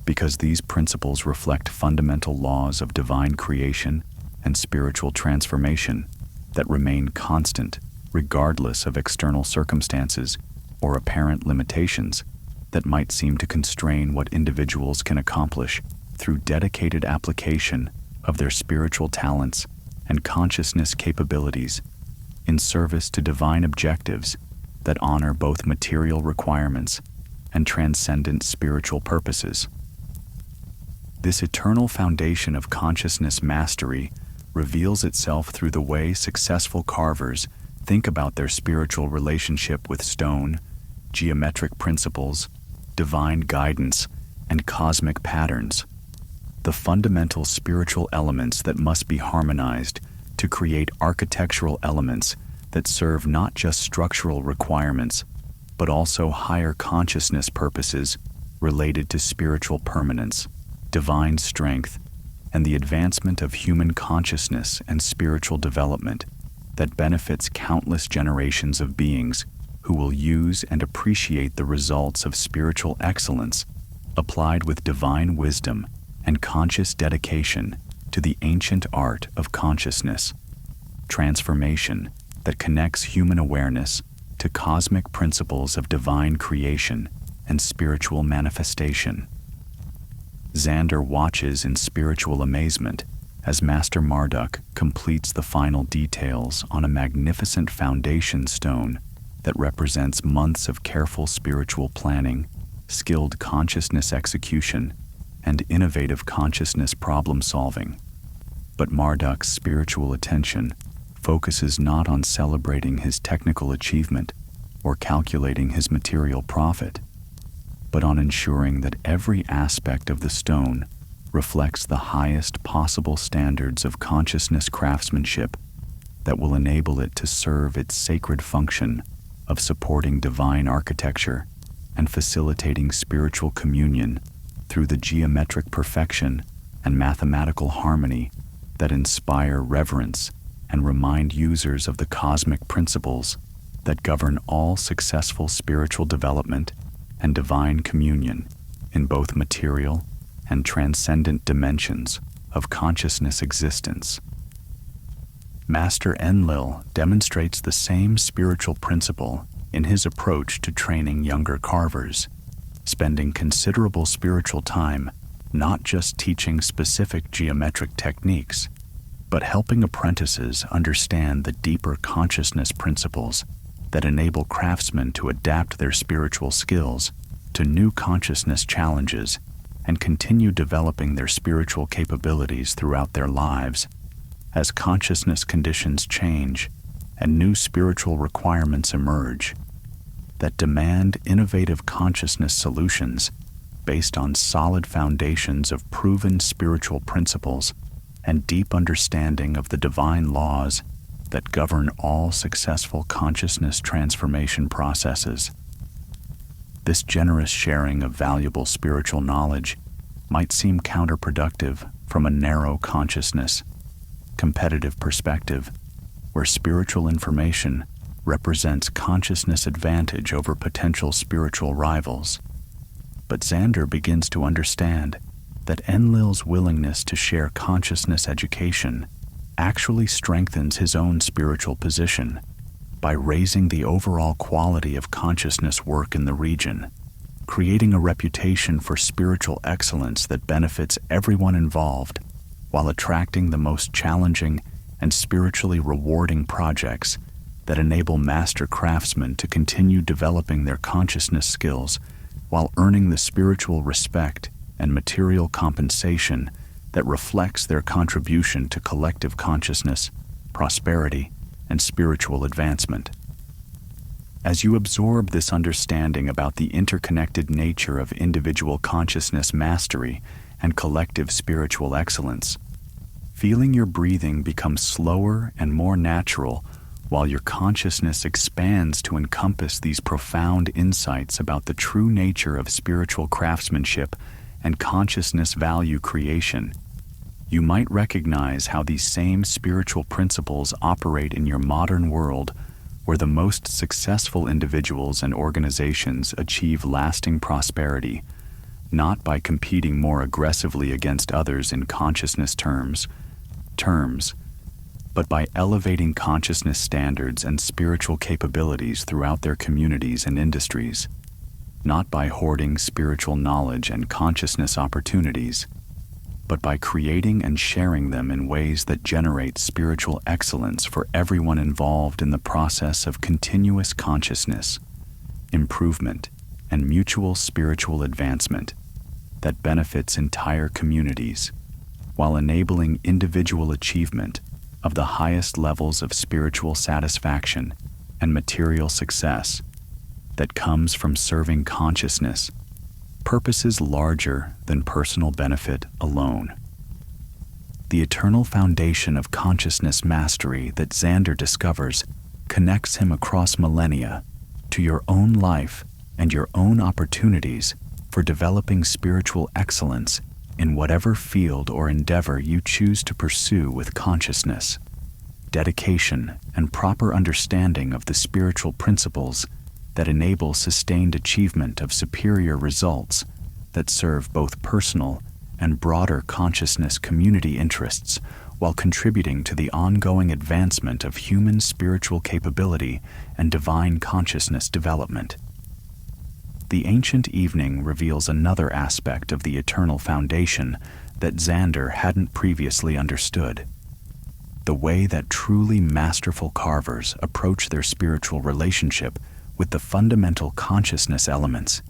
because these principles reflect fundamental laws of divine creation and spiritual transformation that remain constant regardless of external circumstances or apparent limitations that might seem to constrain what individuals can accomplish through dedicated application of their spiritual talents and consciousness capabilities in service to divine objectives that honor both material requirements and transcendent spiritual purposes. This eternal foundation of consciousness mastery reveals itself through the way successful carvers think about their spiritual relationship with stone, geometric principles, divine guidance, and cosmic patterns, the fundamental spiritual elements that must be harmonized to create architectural elements that serve not just structural requirements, but also higher consciousness purposes related to spiritual permanence, divine strength, and the advancement of human consciousness and spiritual development that benefits countless generations of beings who will use and appreciate the results of spiritual excellence applied with divine wisdom and conscious dedication to the ancient art of consciousness, transformation that connects human awareness to cosmic principles of divine creation and spiritual manifestation. Xander watches in spiritual amazement as Master Marduk completes the final details on a magnificent foundation stone that represents months of careful spiritual planning, skilled consciousness execution, and innovative consciousness problem solving. But Marduk's spiritual attention focuses not on celebrating his technical achievement or calculating his material profit. but on ensuring that every aspect of the stone reflects the highest possible standards of consciousness craftsmanship that will enable it to serve its sacred function of supporting divine architecture and facilitating spiritual communion through the geometric perfection and mathematical harmony that inspire reverence and remind users of the cosmic principles that govern all successful spiritual development and divine communion in both material and transcendent dimensions of consciousness existence. Master Enlil demonstrates the same spiritual principle in his approach to training younger carvers, spending considerable spiritual time not just teaching specific geometric techniques, but helping apprentices understand the deeper consciousness principles that enable craftsmen to adapt their spiritual skills to new consciousness challenges and continue developing their spiritual capabilities throughout their lives. As consciousness conditions change and new spiritual requirements emerge that demand innovative consciousness solutions based on solid foundations of proven spiritual principles and deep understanding of the divine laws that govern all successful consciousness transformation processes. This generous sharing of valuable spiritual knowledge might seem counterproductive from a narrow consciousness, competitive perspective, where spiritual information represents consciousness advantage over potential spiritual rivals. But Xander begins to understand that Enlil's willingness to share consciousness education actually strengthens his own spiritual position by raising the overall quality of consciousness work in the region, creating a reputation for spiritual excellence that benefits everyone involved while attracting the most challenging and spiritually rewarding projects that enable master craftsmen to continue developing their consciousness skills while earning the spiritual respect and material compensation that reflects their contribution to collective consciousness, prosperity, and spiritual advancement. As you absorb this understanding about the interconnected nature of individual consciousness mastery and collective spiritual excellence, feeling your breathing become slower and more natural while your consciousness expands to encompass these profound insights about the true nature of spiritual craftsmanship and consciousness value creation, you might recognize how these same spiritual principles operate in your modern world, where the most successful individuals and organizations achieve lasting prosperity, not by competing more aggressively against others in consciousness terms, but by elevating consciousness standards and spiritual capabilities throughout their communities and industries, not by hoarding spiritual knowledge and consciousness opportunities, but by creating and sharing them in ways that generate spiritual excellence for everyone involved in the process of continuous consciousness, improvement, and mutual spiritual advancement that benefits entire communities, while enabling individual achievement of the highest levels of spiritual satisfaction and material success that comes from serving consciousness, purposes larger than personal benefit alone. The eternal foundation of consciousness mastery that Xander discovers connects him across millennia to your own life and your own opportunities for developing spiritual excellence in whatever field or endeavor you choose to pursue with consciousness, dedication, and proper understanding of the spiritual principles that enable sustained achievement of superior results that serve both personal and broader consciousness community interests while contributing to the ongoing advancement of human spiritual capability and divine consciousness development. The ancient evening reveals another aspect of the eternal foundation that Xander hadn't previously understood: the way that truly masterful carvers approach their spiritual relationship with the fundamental consciousness elements,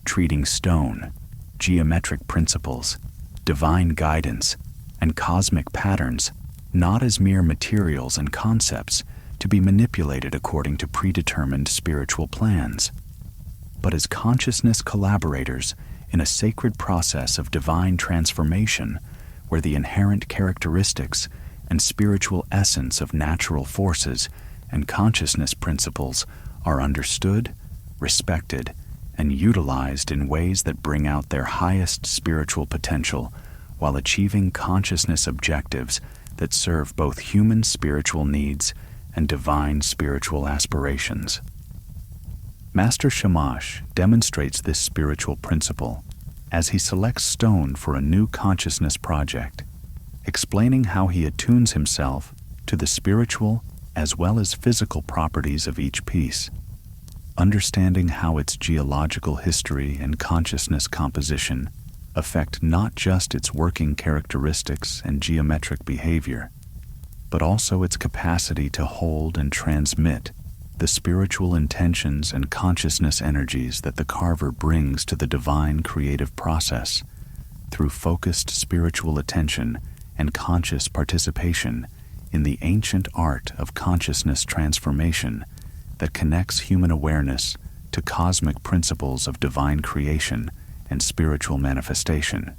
treating stone, geometric principles, divine guidance, and cosmic patterns not as mere materials and concepts to be manipulated according to predetermined spiritual plans, but as consciousness collaborators in a sacred process of divine transformation where the inherent characteristics and spiritual essence of natural forces and consciousness principles are understood, respected, and utilized in ways that bring out their highest spiritual potential while achieving consciousness objectives that serve both human spiritual needs and divine spiritual aspirations. Master Shamash demonstrates this spiritual principle as he selects stone for a new consciousness project, explaining how he attunes himself to the spiritual as well as physical properties of each piece, understanding how its geological history and consciousness composition affect not just its working characteristics and geometric behavior, but also its capacity to hold and transmit the spiritual intentions and consciousness energies that the carver brings to the divine creative process through focused spiritual attention and conscious participation in the ancient art of consciousness transformation that connects human awareness to cosmic principles of divine creation and spiritual manifestation.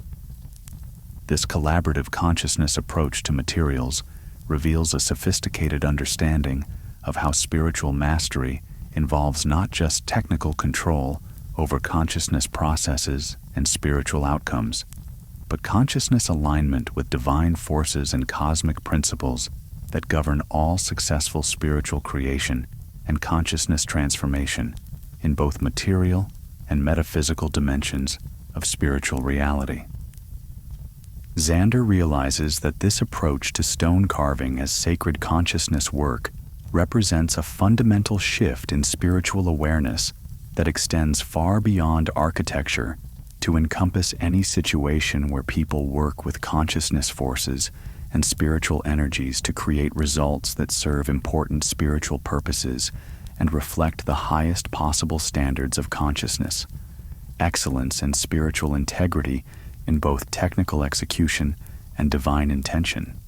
This collaborative consciousness approach to materials reveals a sophisticated understanding of how spiritual mastery involves not just technical control over consciousness processes and spiritual outcomes, but consciousness alignment with divine forces and cosmic principles that govern all successful spiritual creation and consciousness transformation in both material and metaphysical dimensions of spiritual reality. Xander realizes that this approach to stone carving as sacred consciousness work represents a fundamental shift in spiritual awareness that extends far beyond architecture to encompass any situation where people work with consciousness forces and spiritual energies to create results that serve important spiritual purposes and reflect the highest possible standards of consciousness, excellence, and spiritual integrity in both technical execution and divine intention.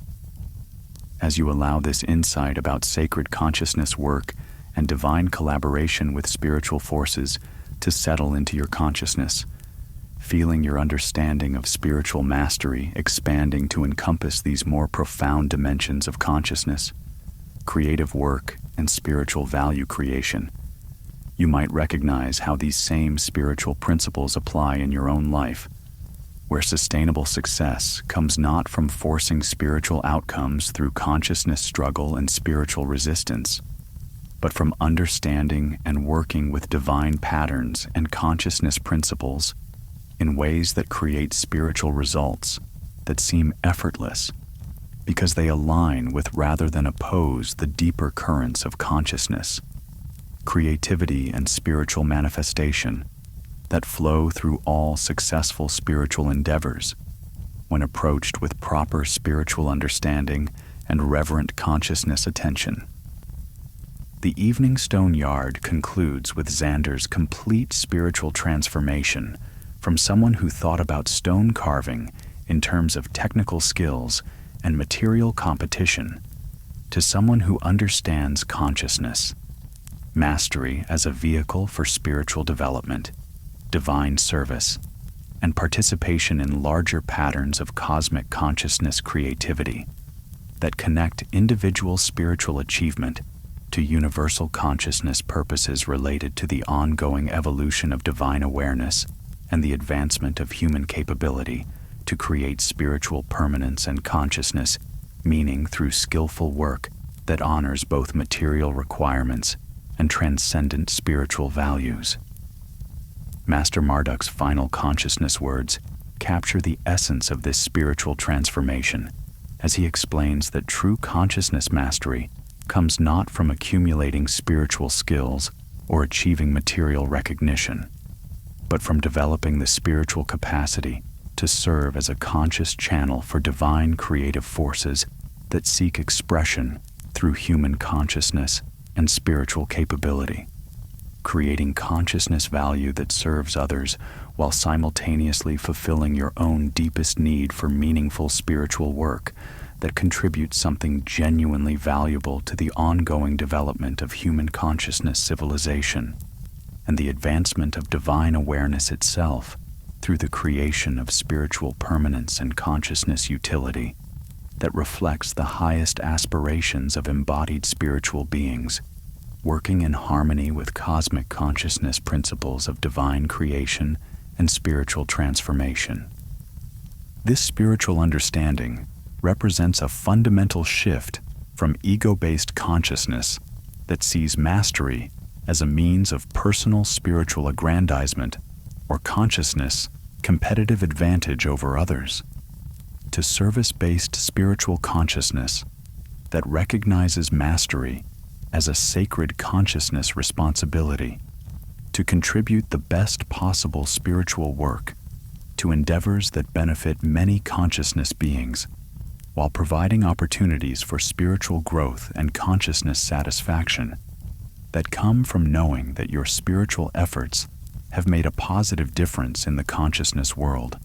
As you allow this insight about sacred consciousness work and divine collaboration with spiritual forces to settle into your consciousness, feeling your understanding of spiritual mastery expanding to encompass these more profound dimensions of consciousness, creative work, and spiritual value creation, you might recognize how these same spiritual principles apply in your own life, where sustainable success comes not from forcing spiritual outcomes through consciousness struggle and spiritual resistance, but from understanding and working with divine patterns and consciousness principles in ways that create spiritual results that seem effortless because they align with rather than oppose the deeper currents of consciousness, creativity, and spiritual manifestation that flow through all successful spiritual endeavors when approached with proper spiritual understanding and reverent consciousness attention. The Evening Stone Yard concludes with Xander's complete spiritual transformation from someone who thought about stone carving in terms of technical skills and material competition to someone who understands consciousness, mastery as a vehicle for spiritual development, divine service, and participation in larger patterns of cosmic consciousness creativity that connect individual spiritual achievement to universal consciousness purposes related to the ongoing evolution of divine awareness and the advancement of human capability to create spiritual permanence and consciousness meaning through skillful work that honors both material requirements and transcendent spiritual values. Master Marduk's final consciousness words capture the essence of this spiritual transformation as he explains that true consciousness mastery comes not from accumulating spiritual skills or achieving material recognition, but from developing the spiritual capacity to serve as a conscious channel for divine creative forces that seek expression through human consciousness and spiritual capability, creating consciousness value that serves others while simultaneously fulfilling your own deepest need for meaningful spiritual work that contributes something genuinely valuable to the ongoing development of human consciousness civilization. and the advancement of divine awareness itself through the creation of spiritual permanence and consciousness utility that reflects the highest aspirations of embodied spiritual beings, working in harmony with cosmic consciousness principles of divine creation and spiritual transformation. This spiritual understanding represents a fundamental shift from ego-based consciousness that sees mastery as a means of personal spiritual aggrandizement or consciousness competitive advantage over others, to service-based spiritual consciousness that recognizes mastery as a sacred consciousness responsibility to contribute the best possible spiritual work to endeavors that benefit many consciousness beings, while providing opportunities for spiritual growth and consciousness satisfaction that come from knowing that your spiritual efforts have made a positive difference in the consciousness world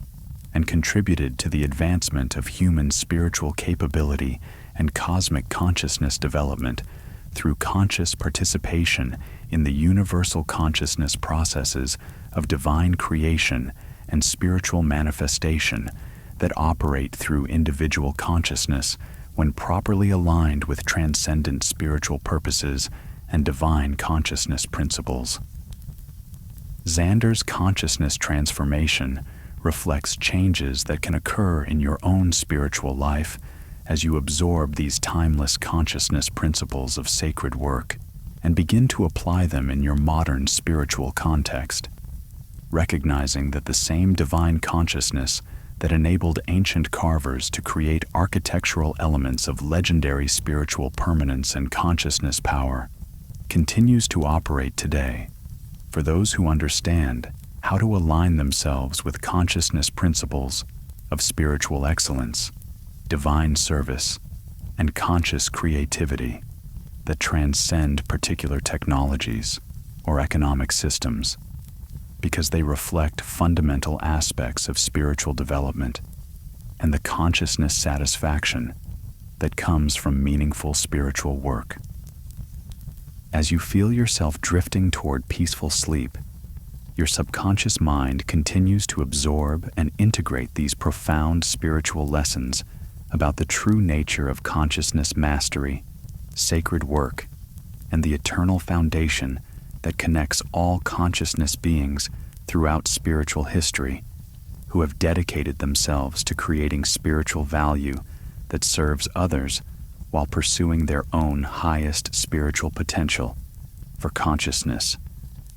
and contributed to the advancement of human spiritual capability and cosmic consciousness development through conscious participation in the universal consciousness processes of divine creation and spiritual manifestation that operate through individual consciousness when properly aligned with transcendent spiritual purposes and divine consciousness principles. Xander's consciousness transformation reflects changes that can occur in your own spiritual life as you absorb these timeless consciousness principles of sacred work and begin to apply them in your modern spiritual context, recognizing that the same divine consciousness that enabled ancient carvers to create architectural elements of legendary spiritual permanence and consciousness power continues to operate today for those who understand how to align themselves with consciousness principles of spiritual excellence, divine service, and conscious creativity that transcend particular technologies or economic systems, because they reflect fundamental aspects of spiritual development and the consciousness satisfaction that comes from meaningful spiritual work. As you feel yourself drifting toward peaceful sleep, your subconscious mind continues to absorb and integrate these profound spiritual lessons about the true nature of consciousness mastery, sacred work, and the eternal foundation that connects all consciousness beings throughout spiritual history who have dedicated themselves to creating spiritual value that serves others while pursuing their own highest spiritual potential for consciousness,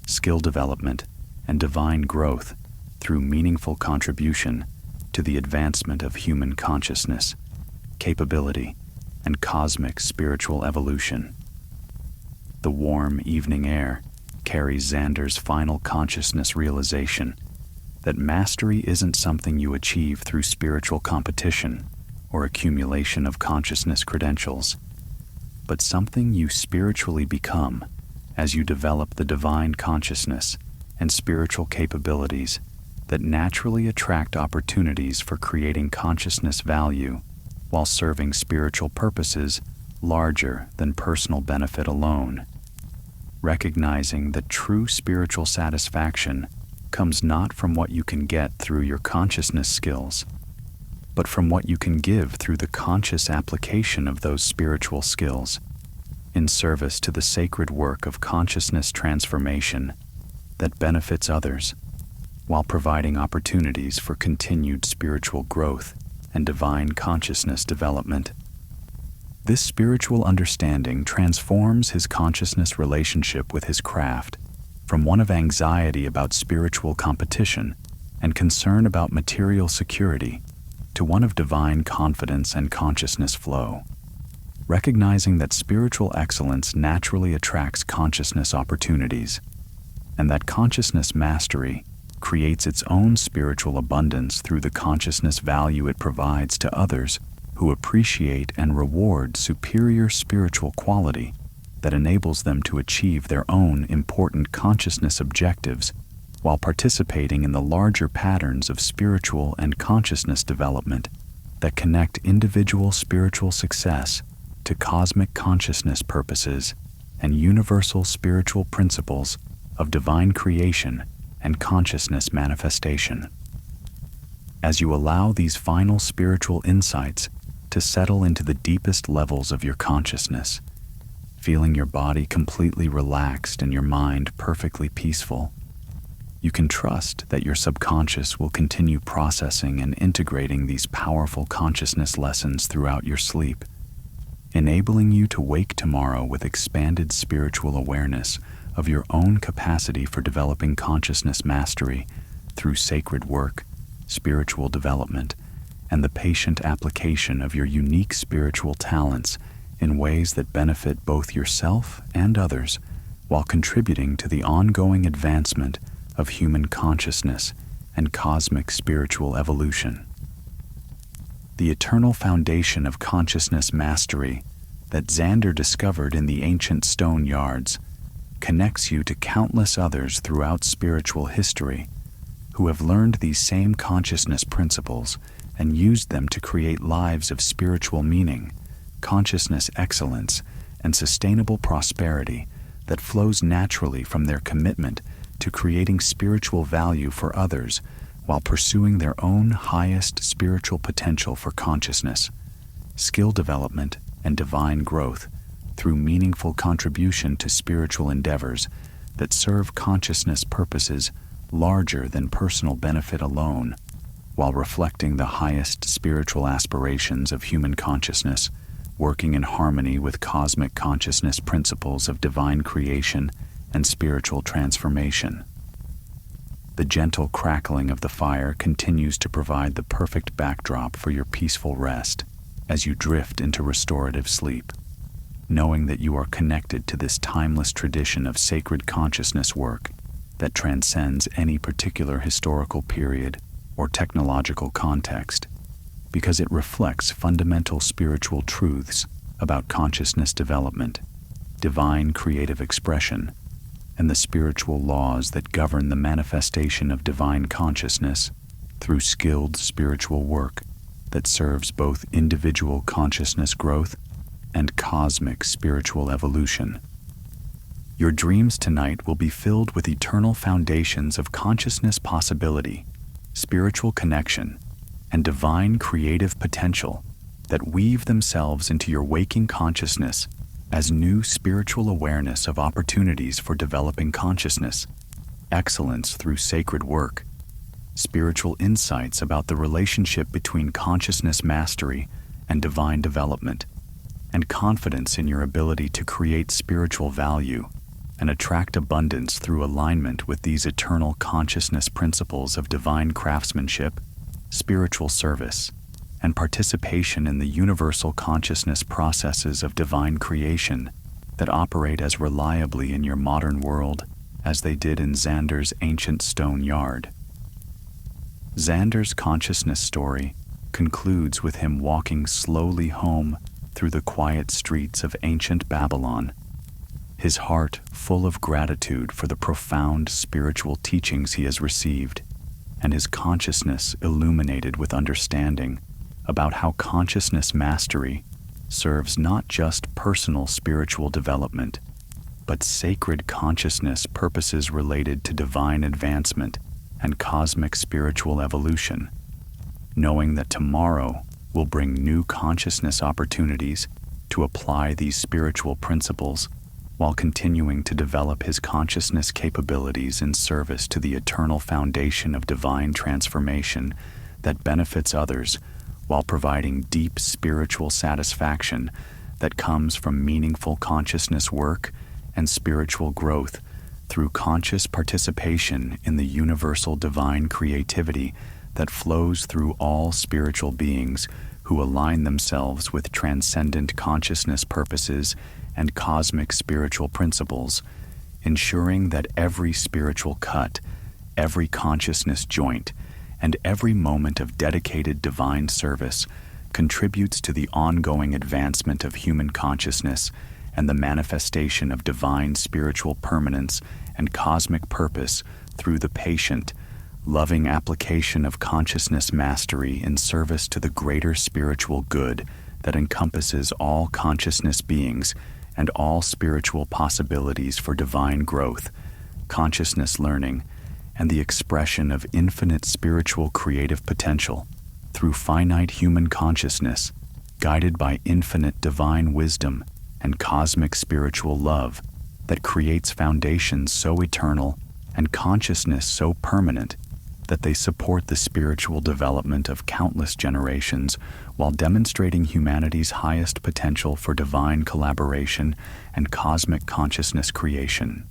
skill development, and divine growth through meaningful contribution to the advancement of human consciousness, capability, and cosmic spiritual evolution. The warm evening air carries Xander's final consciousness realization that mastery isn't something you achieve through spiritual competition or accumulation of consciousness credentials, but something you spiritually become as you develop the divine consciousness and spiritual capabilities that naturally attract opportunities for creating consciousness value while serving spiritual purposes larger than personal benefit alone. Recognizing that true spiritual satisfaction comes not from what you can get through your consciousness skills, but from what you can give through the conscious application of those spiritual skills in service to the sacred work of consciousness transformation that benefits others, while providing opportunities for continued spiritual growth and divine consciousness development. This spiritual understanding transforms his consciousness relationship with his craft from one of anxiety about spiritual competition and concern about material security to one of divine confidence and consciousness flow, recognizing that spiritual excellence naturally attracts consciousness opportunities, and that consciousness mastery creates its own spiritual abundance through the consciousness value it provides to others who appreciate and reward superior spiritual quality that enables them to achieve their own important consciousness objectives while participating in the larger patterns of spiritual and consciousness development that connect individual spiritual success to cosmic consciousness purposes and universal spiritual principles of divine creation and consciousness manifestation. As you allow these final spiritual insights to settle into the deepest levels of your consciousness, feeling your body completely relaxed and your mind perfectly peaceful, you can trust that your subconscious will continue processing and integrating these powerful consciousness lessons throughout your sleep, enabling you to wake tomorrow with expanded spiritual awareness of your own capacity for developing consciousness mastery through sacred work, spiritual development, and the patient application of your unique spiritual talents in ways that benefit both yourself and others, while contributing to the ongoing advancement of human consciousness and cosmic spiritual evolution. The eternal foundation of consciousness mastery that Xander discovered in the ancient stone yards connects you to countless others throughout spiritual history who have learned these same consciousness principles and used them to create lives of spiritual meaning, consciousness excellence, and sustainable prosperity that flows naturally from their commitment to creating spiritual value for others while pursuing their own highest spiritual potential for consciousness, skill development, and divine growth through meaningful contribution to spiritual endeavors that serve consciousness purposes larger than personal benefit alone, while reflecting the highest spiritual aspirations of human consciousness, working in harmony with cosmic consciousness principles of divine creation and spiritual transformation. The gentle crackling of the fire continues to provide the perfect backdrop for your peaceful rest as you drift into restorative sleep, knowing that you are connected to this timeless tradition of sacred consciousness work that transcends any particular historical period or technological context, because it reflects fundamental spiritual truths about consciousness development, divine creative expression, and the spiritual laws that govern the manifestation of divine consciousness through skilled spiritual work that serves both individual consciousness growth and cosmic spiritual evolution. Your dreams tonight will be filled with eternal foundations of consciousness possibility, spiritual connection, and divine creative potential that weave themselves into your waking consciousness as new spiritual awareness of opportunities for developing consciousness, excellence through sacred work, spiritual insights about the relationship between consciousness mastery and divine development, and confidence in your ability to create spiritual value and attract abundance through alignment with these eternal consciousness principles of divine craftsmanship, spiritual service, and participation in the universal consciousness processes of divine creation that operate as reliably in your modern world as they did in Xander's ancient stone yard. Xander's consciousness story concludes with him walking slowly home through the quiet streets of ancient Babylon, his heart full of gratitude for the profound spiritual teachings he has received, and his consciousness illuminated with understanding about how consciousness mastery serves not just personal spiritual development, but sacred consciousness purposes related to divine advancement and cosmic spiritual evolution, knowing that tomorrow will bring new consciousness opportunities to apply these spiritual principles while continuing to develop his consciousness capabilities in service to the eternal foundation of divine transformation that benefits others while providing deep spiritual satisfaction that comes from meaningful consciousness work and spiritual growth through conscious participation in the universal divine creativity that flows through all spiritual beings who align themselves with transcendent consciousness purposes and cosmic spiritual principles, ensuring that every spiritual cut, every consciousness joint, and every moment of dedicated divine service contributes to the ongoing advancement of human consciousness and the manifestation of divine spiritual permanence and cosmic purpose through the patient, loving application of consciousness mastery in service to the greater spiritual good that encompasses all consciousness beings and all spiritual possibilities for divine growth, consciousness learning, and the expression of infinite spiritual creative potential through finite human consciousness, guided by infinite divine wisdom and cosmic spiritual love that creates foundations so eternal and consciousness so permanent that they support the spiritual development of countless generations while demonstrating humanity's highest potential for divine collaboration and cosmic consciousness creation.